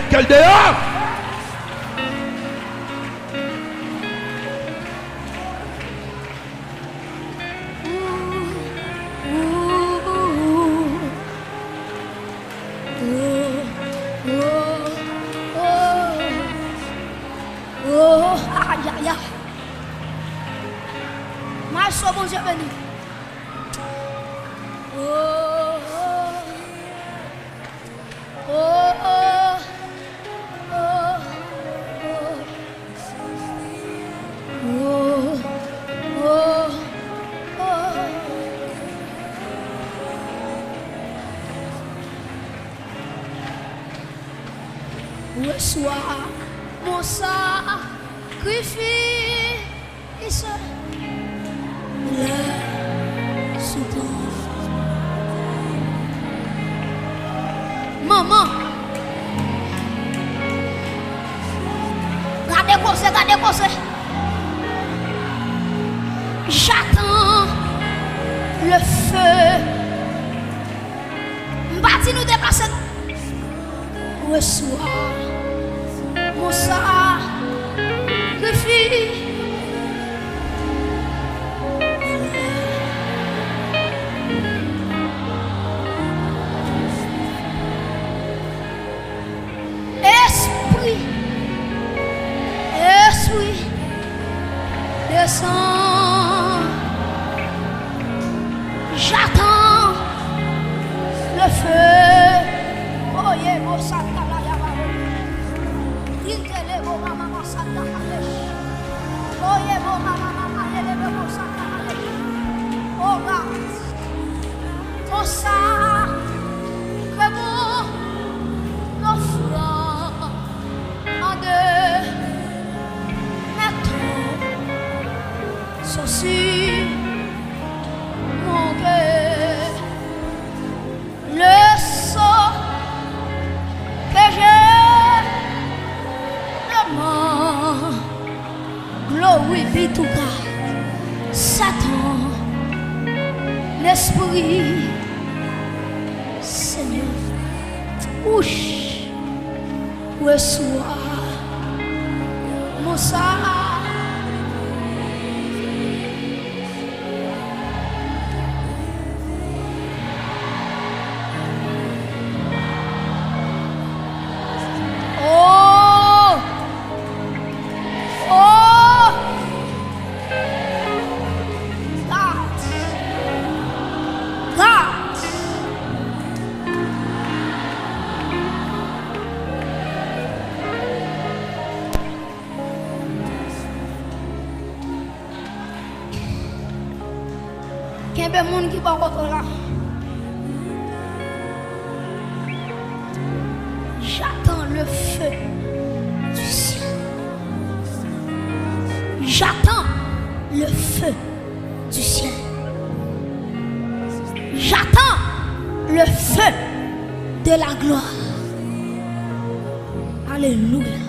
Quel dehors? sois bon Dieu béni. Oh, oh, oh, oh, oh, oh, oh. Reçois mon sacrifice, le soudan. Maman, gardez quoi. J'attends le feu. M'bati nous déplacer. Reçois mon sacrifice. Esprit, descends. J'attends le feu. Oh yeah, oh satala yabaro. Intele bo mama satala. Oh yeah, bo mama ele bo satala. Oh God. Oh ça. Comment l'offrant en deux mettons ceci mon cœur. Le sang que je demande, glory be to God. Satan, l'esprit, Seigneur, ouche, reçois mon sang. Il y a des gens qui sont là. J'attends le feu du ciel. J'attends le feu du ciel. J'attends le feu de la gloire. Alléluia.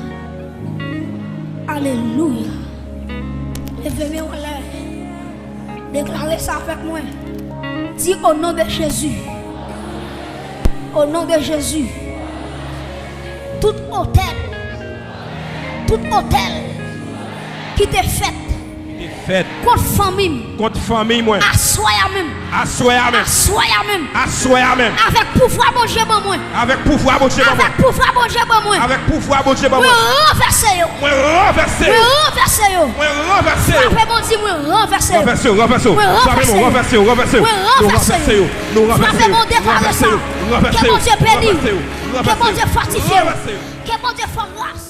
Alléluia. Levez-moi en l'air. Déclarez ça avec moi. Dis au nom de Jésus. Au nom de Jésus. Tout hôtel qui t'est fait contre famille moi. Assoya même. Avec pouvoir bon Dieu bon moi. Avec pouvoir bon Dieu bon moi. Renverser yo. Frappez mon Dieu moi renverser. Frappez mon déclaration. Que mon Dieu bénisse. Que mon Dieu fortifie. Que mon Dieu fasse grâce.